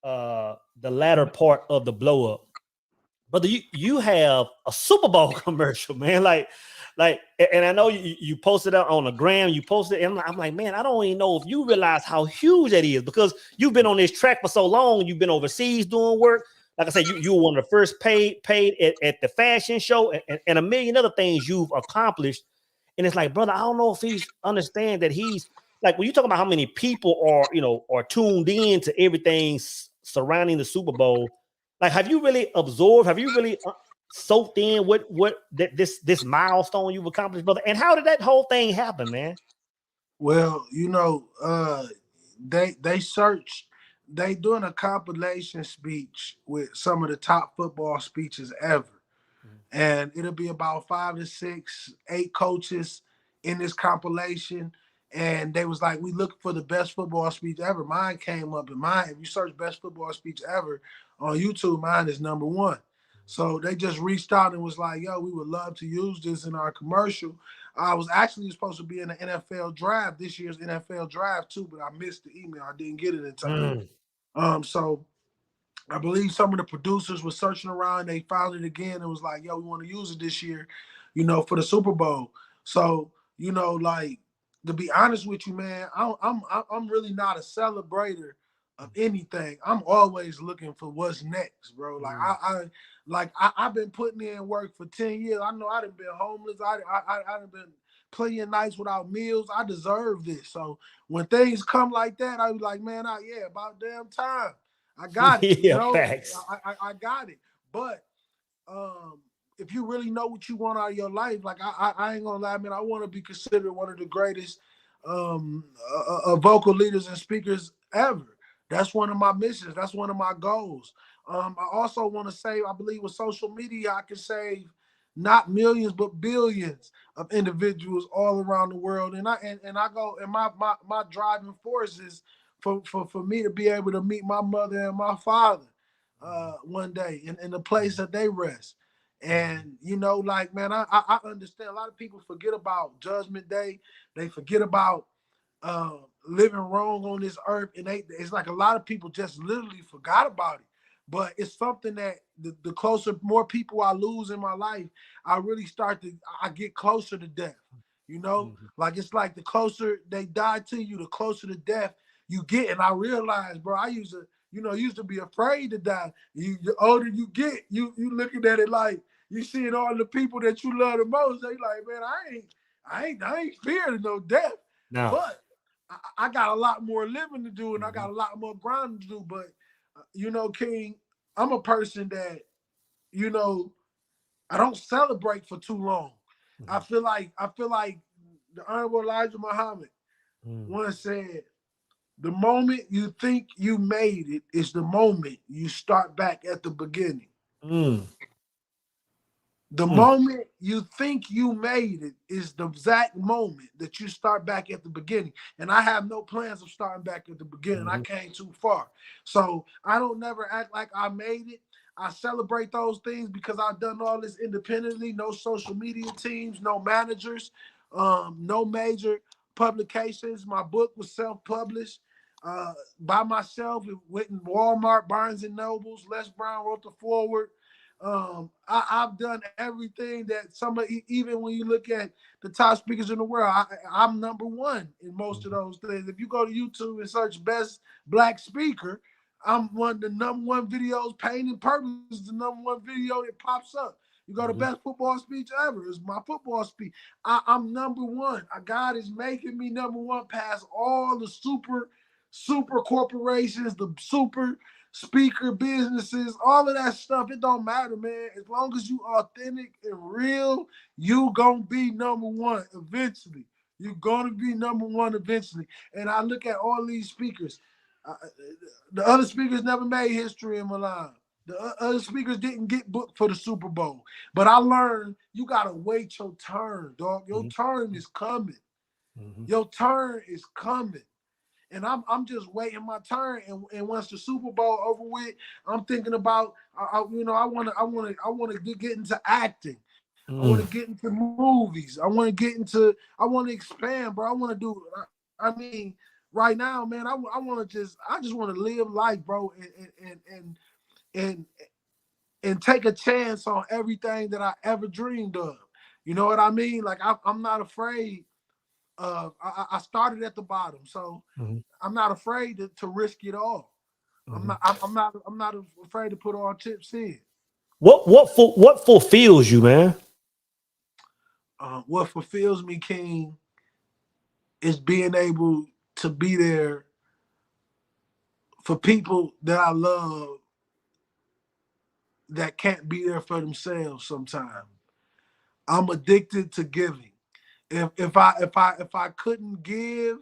the latter part of the blow up. Brother, you have a Super Bowl commercial, man. And I know you posted it on the gram, you posted it, and I'm like, man, I don't even know if you realize how huge that is, because you've been on this track for so long. You've been overseas doing work. Like I said, you were one of the first paid at the fashion show, and a million other things you've accomplished. And it's like, brother, I don't know if he's understand that he's like, when you talk about how many people are tuned in to everything surrounding the Super Bowl. Like, have you really absorbed? Have you really soaked in what this milestone you've accomplished, brother? And how did that whole thing happen, man? Well, they doing a compilation speech with some of the top football speeches ever. And it'll be about 5 to 6, 8 coaches in this compilation. And they was like, we look for the best football speech ever. Mine came up, and if you search best football speech ever on YouTube, mine is number 1. So they just reached out and was like, yo, we would love to use this in our commercial. I was actually supposed to be in the NFL draft, this year's NFL draft too, but I missed the email. I didn't get it in time. So I believe some of the producers were searching around. They found it again and was like, yo, we want to use it this year, for the Super Bowl. So, like, to be honest with you, man, I'm really not a celebrator of anything. I'm always looking for what's next, bro. Like, I've been putting in work for 10 years. I know I done been homeless. I done been playing nights without meals. I deserve this. So when things come like that, I was like, man, about damn time. I got it. Facts. I got it. But if you really know what you want out of your life, like I ain't gonna lie, man, I want to be considered one of the greatest vocal leaders and speakers ever. That's one of my missions. That's one of my goals. I also want to save, I believe with social media, I can save not millions, but billions of individuals all around the world. And I go, and my driving force is for me to be able to meet my mother and my father one day in the place that they rest. And, like, man, I understand a lot of people forget about Judgment Day. They forget about living wrong on this earth. And it's like a lot of people just literally forgot about it. But it's something that the closer, more people I lose in my life, I get closer to death. Like, it's like the closer they die to you, the closer to death you get. And I realized, bro, I used to be afraid to die. The older you get, you looking at it like you seeing all the people that you love the most. They like, man, I ain't fearing no death. No. But I got a lot more living to do, and I got a lot more grinding to do. But King, I'm a person that, I don't celebrate for too long. I feel like the Honorable Elijah Muhammad once said, the moment you think you made it is the moment you start back at the beginning. The moment you think you made it is the exact moment that you start back at the beginning. And I have no plans of starting back at the beginning. I came too far. So I don't never act like I made it. I celebrate those things because I've done all this independently. No social media teams, no managers, no major publications. My book was self-published by myself. It went in Walmart, Barnes and Nobles. Les Brown wrote the foreword. I've done everything that somebody, even when you look at the top speakers in the world, I'm number one in most of those things. If you go to YouTube and search best black speaker, I'm one the number one videos. Painting Purpose is the number one video that pops up. You go to best football speech ever. It's my football speech. I'm number one. God is making me number one past all the super corporations, the super speaker businesses, all of that stuff. It don't matter, man. As long as you authentic and real, you gonna be number one eventually. You're gonna be number one eventually. And I look at all these speakers. Uh, the other speakers never made history in Milan. The other speakers didn't get booked for the Super Bowl. But I learned you gotta wait your turn, dog. Your turn is coming. Your turn is coming. And I'm just waiting my turn. And once the Super Bowl over with, I'm thinking about I want to get into acting. I want to get into movies. I want to expand, bro. I want to do. I mean, right now, man, I just want to live life, bro, and and take a chance on everything that I ever dreamed of. You know what I mean? Like I'm not afraid of. I started at the bottom, so I'm not afraid to risk it all. I'm not afraid to put all chips in. What fulfills you, man? What fulfills me, King, is being able to be there for people that I love that can't be there for themselves sometimes. I'm addicted to giving. If I couldn't give,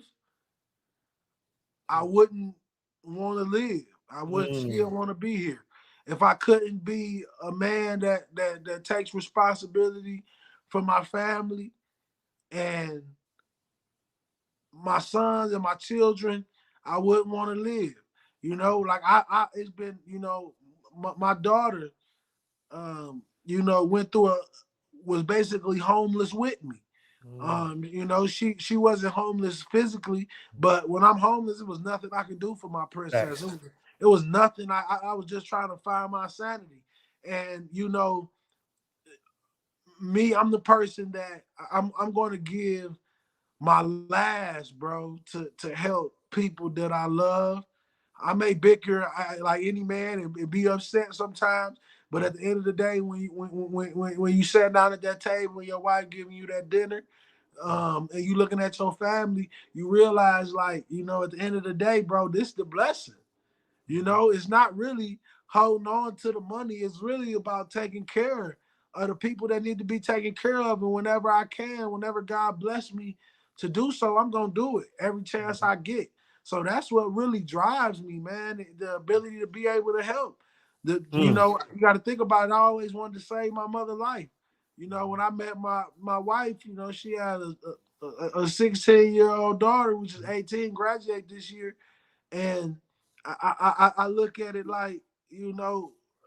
I wouldn't want to live. I would still want to be here. If I couldn't be a man that takes responsibility for my family and my sons and my children, I wouldn't want to live. You know, like it's been, my daughter, went through was basically homeless with me. She wasn't homeless physically, but when I'm homeless, it was nothing I could do for my princess. It was nothing. I was just trying to find my sanity. And me, I'm the person that I'm going to give my last, bro, to help people that I love. I may bicker like any man and be upset sometimes, but at the end of the day, when you sat down at that table and your wife giving you that dinner, and you looking at your family, you realize, like, at the end of the day, bro, this is the blessing. It's not really holding on to the money. It's really about taking care of the people that need to be taken care of. And whenever I can, whenever God bless me to do so, I'm going to do it every chance I get. So that's what really drives me, man. The ability to be able to help. You got to think about it. I always wanted to save my mother's life. When I met my wife, she had a 16-year-old daughter, which is 18, graduate this year. And I look at it like,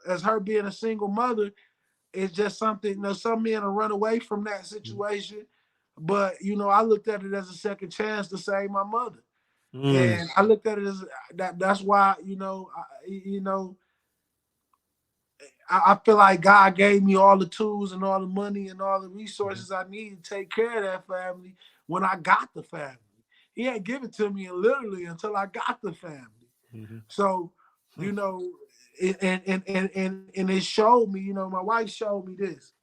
as her being a single mother, it's just something, some men will run away from that situation. But, I looked at it as a second chance to save my mother. And I looked at it as that's why, I feel like God gave me all the tools and all the money and all the resources I need to take care of that family when I got the family. He ain't give it to me literally until I got the family. So, and it showed me, my wife showed me this.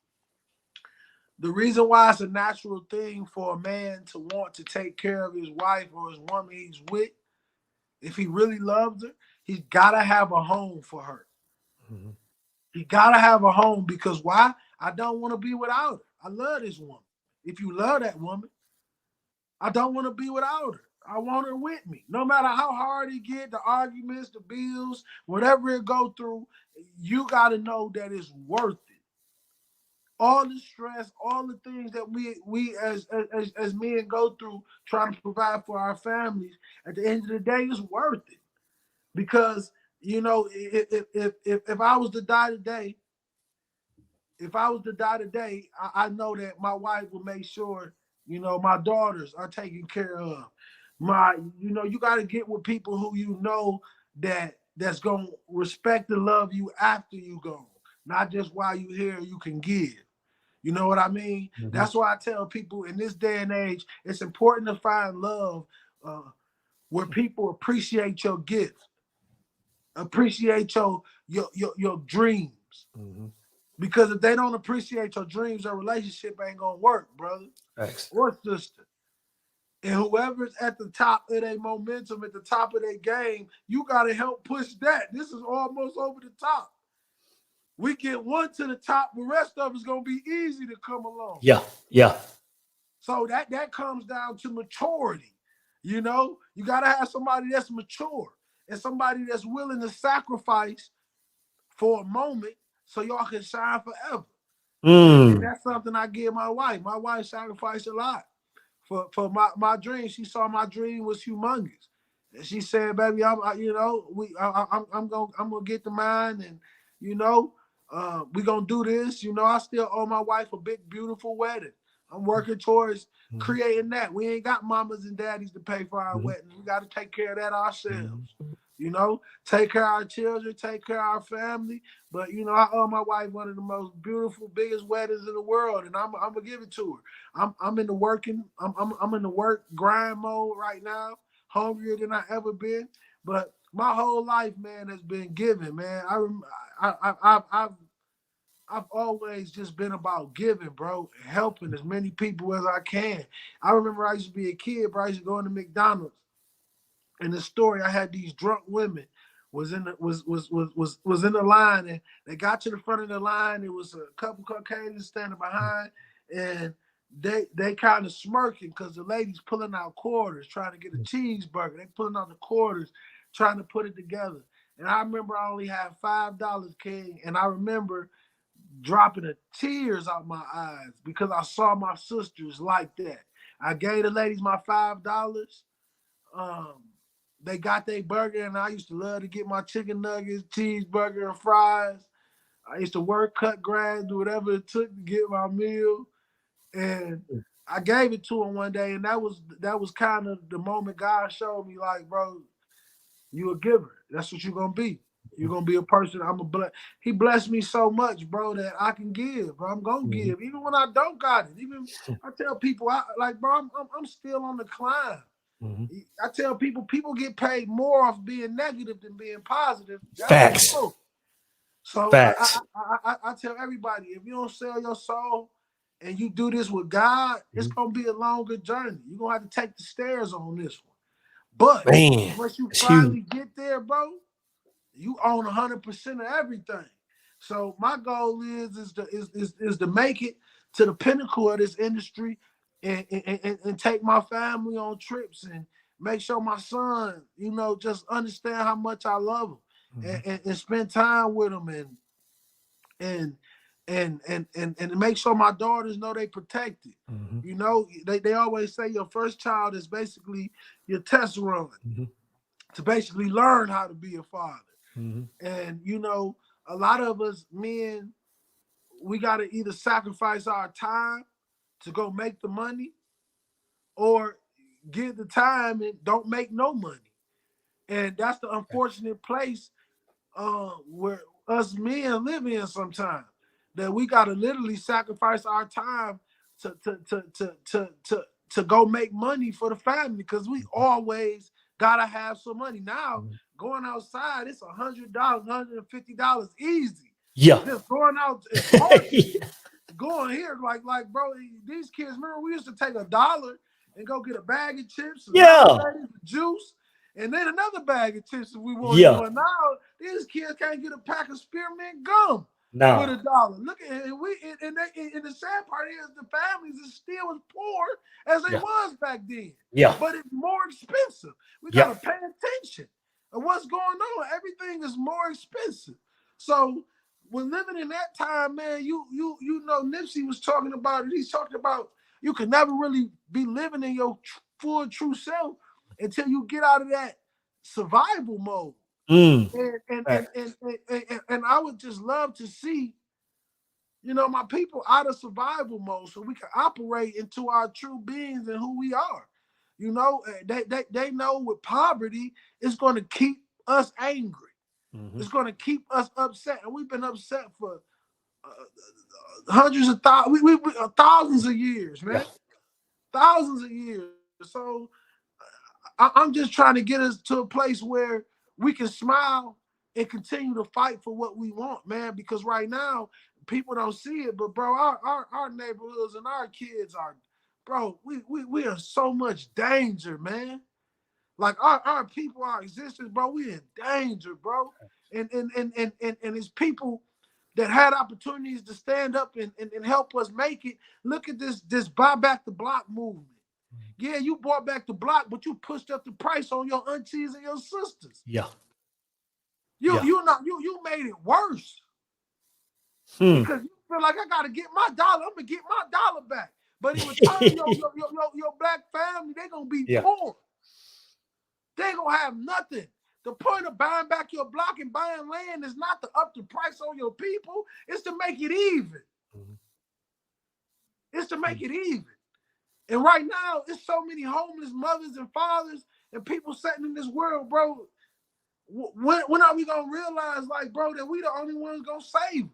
The reason why it's a natural thing for a man to want to take care of his wife or his woman he's with, if he really loves her, he's got to have a home for her. He got to have a home because why? I don't want to be without her. I love this woman. If you love that woman, I don't want to be without her. I want her with me. No matter how hard it get, the arguments, the bills, whatever it go through, you got to know that it's worth it. All the stress, all the things that we as men go through trying to provide for our families, at the end of the day, it's worth it. Because, if I was to die today, I know that my wife will make sure, my daughters are taken care of. You got to get with people who that's going to respect and love you after you go. not just while you here you can give. You know what I mean? Mm-hmm. That's why I tell people in this day and age, it's important to find love where people appreciate your gift, appreciate your dreams. Mm-hmm. Because if they don't appreciate your dreams, your relationship ain't gonna work, brother Thanks. or sister. And whoever's at the top of their momentum, at the top of their game, you gotta help push that. This is almost over the top. We get one to the top, the rest of it's gonna be easy to come along. Yeah, yeah. So that comes down to maturity. You know, you gotta have somebody that's mature and somebody that's willing to sacrifice for a moment so y'all can shine forever. And that's something I give my wife. My wife sacrificed a lot for my dream. She saw my dream was humongous. And she said, baby, I'm gonna get the mine, and you know, we gonna do this. You know, I still owe my wife a big, beautiful wedding. I'm working towards creating that. We ain't got mamas and daddies to pay for our wedding. We got to take care of that ourselves. You know, take care of our children, take care of our family. But you know, I owe my wife one of the most beautiful, biggest weddings in the world, and I'm gonna give it to her. I'm in the working. I'm in the work grind mode right now, hungrier than I ever been. But my whole life, man, has been giving, man. I've always just been about giving, bro, helping as many people as I can. I remember I used to be a kid, bro. I used to go into McDonald's. In the story, I had these drunk women was in the line, and they got to the front of the line. It was a couple Caucasians standing behind, and they kind of smirking because the ladies pulling out quarters, trying to get a cheeseburger. They pulling out the quarters, trying to put it together. And I remember I only had $5, King, and I remember dropping the tears out my eyes because I saw my sisters like that. I gave the ladies my $5. They got their burger, and I used to love to get my chicken nuggets, cheeseburger, and fries. I used to work, cut grass, do whatever it took to get my meal. And I gave it to him one day, and that was kind of the moment God showed me, like, bro, you a giver. That's what you're gonna be. You're gonna be a person. He blessed me so much, bro, that I can give. Bro. I'm gonna give, even when I don't got it. Even I tell people, I'm still on the climb. I tell people get paid more off being negative than being positive. That's Facts. So Facts. I tell everybody, if you don't sell your soul and you do this with God, it's gonna be a longer journey. You're gonna have to take the stairs on this one. But once you finally get there, bro, you own 100% of everything. So my goal is to make it to the pinnacle of this industry and take my family on trips and make sure my son, you know, just understand how much I love him and spend time with him and make sure my daughters know they protected. You know, they always say your first child is basically your test run to basically learn how to be a father. And, you know, a lot of us men, we got to either sacrifice our time to go make the money or give the time and don't make no money. And that's the unfortunate place where us men live in sometimes, that we got to literally sacrifice our time to go make money for the family, because we always gotta have some money. Now going outside, it's $100, $150 easy. Yeah. Just going out is hard. Going here, like bro, these kids, remember we used to take $1 and go get a bag of chips, juice, and then another bag of chips if we wanted one. Now these kids can't get a pack of spearmint gum with $1. Look at it, and the sad part is the families are still as poor as they was back then. But it's more expensive. We gotta pay attention to what's going on. Everything is more expensive. So when living in that time, man, you know, Nipsey was talking about it. He's talking about you can never really be living in your full true self until you get out of that survival mode. And I would just love to see, you know, my people out of survival mode so we can operate into our true beings and who we are. You know, they know with poverty, it's going to keep us angry. It's going to keep us upset. And we've been upset for hundreds of thousands of years, man. Yeah. Thousands of years. So I'm just trying to get us to a place where we can smile and continue to fight for what we want, man. Because right now, people don't see it, but bro, our neighborhoods and our kids are, bro, we are so much danger, man. Like our people, our existence, bro, we in danger, bro. And it's people that had opportunities to stand up and help us make it. Look at this buy back the block movement. Yeah, you bought back the block, but you pushed up the price on your aunties and your sisters. Yeah. You made it worse because you feel like I gotta get my dollar. I'm gonna get my dollar back. But in return, your black family, they gonna be poor. They gonna have nothing. The point of buying back your block and buying land is not to up the price on your people. It's to make it even. It's to make it even. And right now, it's so many homeless mothers and fathers and people sitting in this world, bro. When are we gonna realize, like, bro, that we the only ones gonna save us?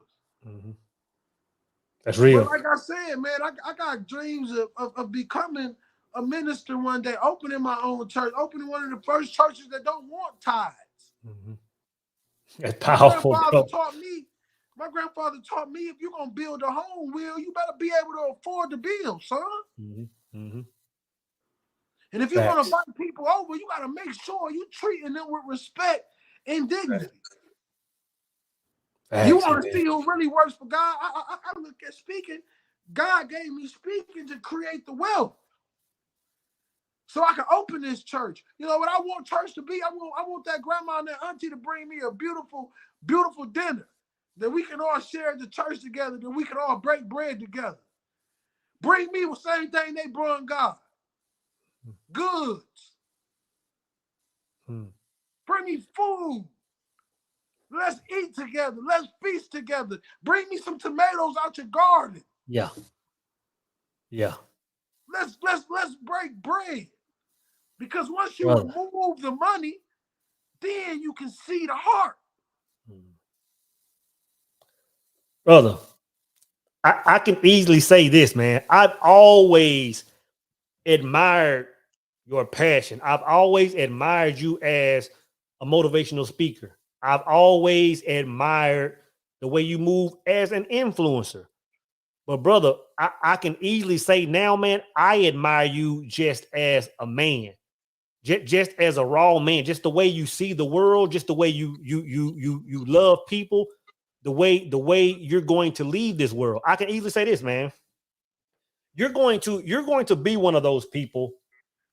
That's real. But like I said, man, I got dreams of becoming a minister one day, opening my own church, opening one of the first churches that don't want tithes. That's powerful. My grandfather taught me, if you're gonna build a home, Will, you better be able to afford to build, son. And if you want to invite people over, you got to make sure you treating them with respect and dignity. You want to see who really works for God? I look at speaking. God gave me speaking to create the wealth, so I can open this church. You know what I want church to be? I want that grandma and that auntie to bring me a beautiful, beautiful dinner that we can all share the church together, that we can all break bread together. Bring me the same thing they brought God. Goods. Bring me food. Let's eat together. Let's feast together. Bring me some tomatoes out your garden. Yeah. Let's break bread. Because once you remove the money, then you can see the heart. Brother, I can easily say this, man. I've always admired your passion. I've always admired you as a motivational speaker. I've always admired the way you move as an influencer. But brother, I can easily say now, man, I admire you just as a man, just as a raw man, just the way you see the world, just the way you love people, the way you're going to leave this world. I can easily say this, man. You're going to be one of those people,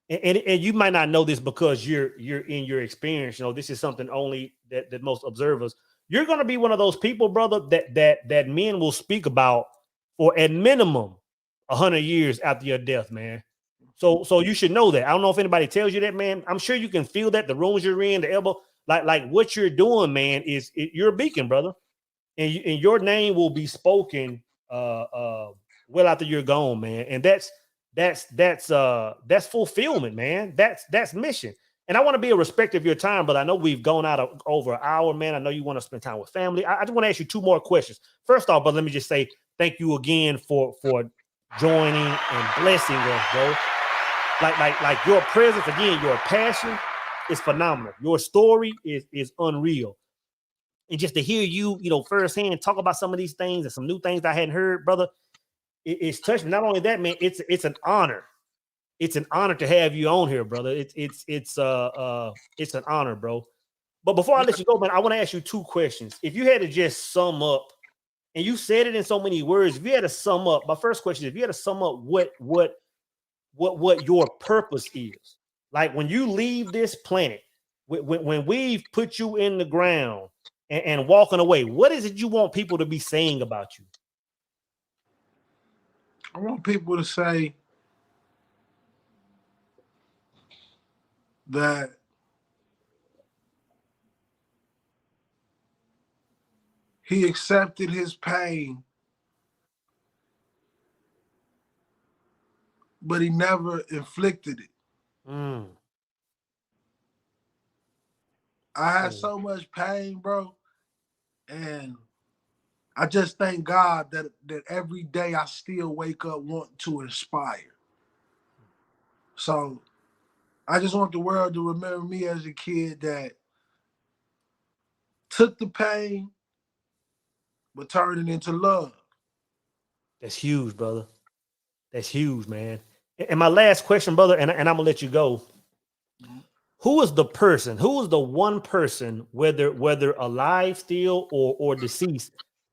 and you might not know this because you're in your experience. You know, this is something only that most observers. You're going to be one of those people, brother, that men will speak about for at minimum 100 years after your death, man. So you should know that. I don't know if anybody tells you that, man. I'm sure you can feel that the rooms you're in, the elbow, like what you're doing, man, you're a beacon, brother, and your name will be spoken well after you're gone, man. And that's fulfillment, man. That's mission. And I want to be a respect of your time, but I know we've gone out over an hour, man. I know you want to spend time with family. I just want to ask you two more questions. First off, but let me just say thank you again for joining and blessing us, bro. Like your presence, again, your passion is phenomenal. Your story is unreal. And just to hear you, firsthand talk about some of these things and some new things I hadn't heard, brother, it's touching. Not only that, man, it's an honor. It's an honor to have you on here, brother. It's an honor, bro. But before I let you go, man, I want to ask you two questions. If you had to just sum up, and you said it in so many words, if you had to sum up, my first question is, if you had to sum up what your purpose is, like when you leave this planet, when we've put you in the ground and walking away, what is it you want people to be saying about you? I want people to say that he accepted his pain, but he never inflicted it. I had so much pain, bro, and I just thank God that every day I still wake up wanting to inspire. So I just want the world to remember me as a kid that took the pain, but turned it into love. That's huge, brother. That's huge, man. And my last question, brother, and I'm gonna let you go. Who is the person? Who is the one person, whether alive still or deceased,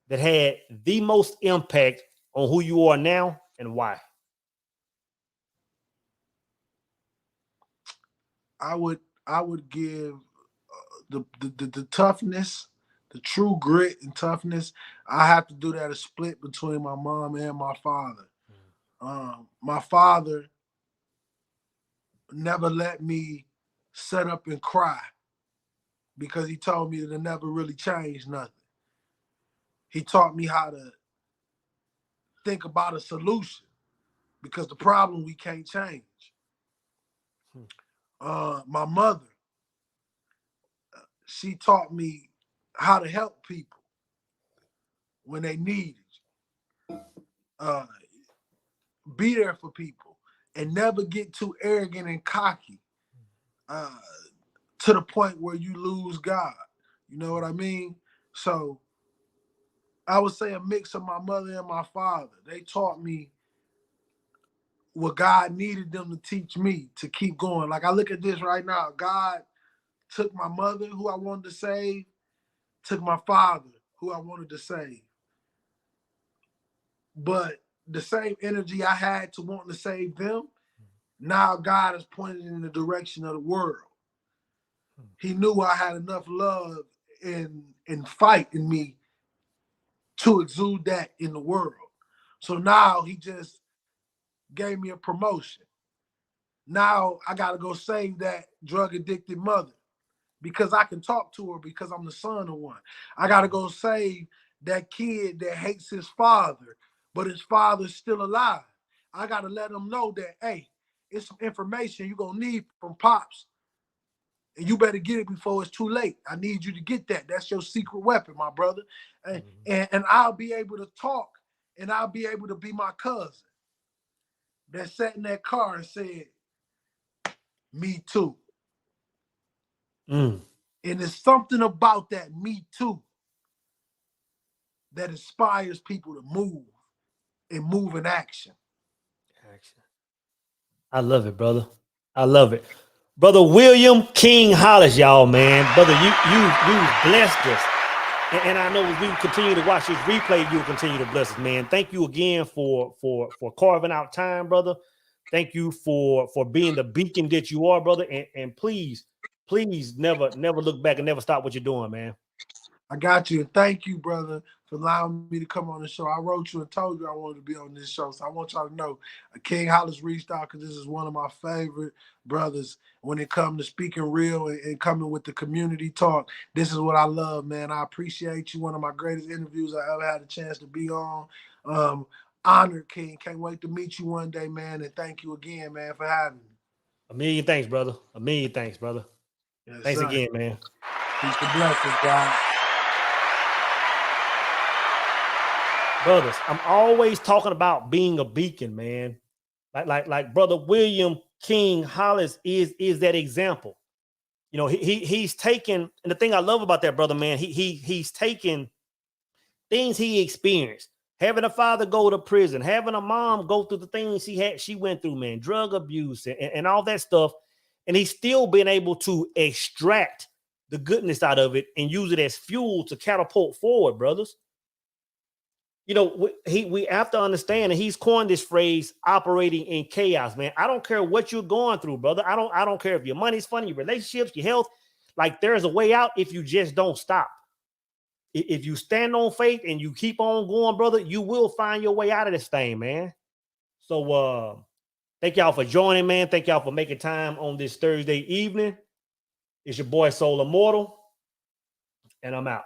that had the most impact on who you are now and why? I would give the toughness, the true grit and toughness. I have to do that a split between my mom and my father. My father never let me sit up and cry because he told me that it never really changed nothing. He taught me how to think about a solution because the problem we can't change. My mother, she taught me how to help people when they need it. Be there for people and never get too arrogant and cocky to the point where you lose God. You know what I mean? So I would say a mix of my mother and my father. They taught me what God needed them to teach me to keep going. Like I look at this right now, God took my mother, who I wanted to save, took my father, who I wanted to save. But the same energy I had to wanting to save them, now God is pointed in the direction of the world. He knew I had enough love and fight in me to exude that in the world. So now he just gave me a promotion. Now I got to go save that drug addicted mother because I can talk to her because I'm the son of one. I got to go save that kid that hates his father, but his father's still alive. I got to let him know that, hey, it's some information you're going to need from Pops. And you better get it before it's too late. I need you to get that. That's your secret weapon, my brother. And I'll be able to talk and I'll be able to be my cousin that sat in that car and said, me too. And there's something about that me too that inspires people to move and move in action. I love it, brother. I love it. Brother William King Hollis, y'all, man. Brother, you blessed us. And I know as we continue to watch this replay, you'll continue to bless us, man. Thank you again for carving out time, brother. Thank you for being the beacon that you are, brother. And please never look back and never stop what you're doing, man. I got you. And thank you, brother, for allowing me to come on the show. I wrote you and told you I wanted to be on this show. So I want y'all to know King Hollis reached out because this is one of my favorite brothers when it comes to speaking real and coming with the community talk. This is what I love, man. I appreciate you. One of my greatest interviews I ever had a chance to be on. Honored, King. Can't wait to meet you one day, man. And thank you again, man, for having me. A million thanks, brother. A million thanks, brother. Yes, thanks sir. again, man. Peace and blessings, God. Brothers, I'm always talking about being a beacon, man. Like brother William King Hollis is that example. You know, he's taken, and the thing I love about that brother, man, he's taken things he experienced, having a father go to prison, having a mom go through the things she went through, man, drug abuse and all that stuff, and he's still been able to extract the goodness out of it and use it as fuel to catapult forward, brothers. You know, we have to understand, and he's coined this phrase, operating in chaos, man. I don't care what you're going through, brother. I don't care if your money's funny, your relationships, your health. Like, there's a way out if you just don't stop. If you stand on faith and you keep on going, brother, you will find your way out of this thing, man. So thank y'all for joining, man. Thank y'all for making time on this Thursday evening. It's your boy Soul Immortal, and I'm out.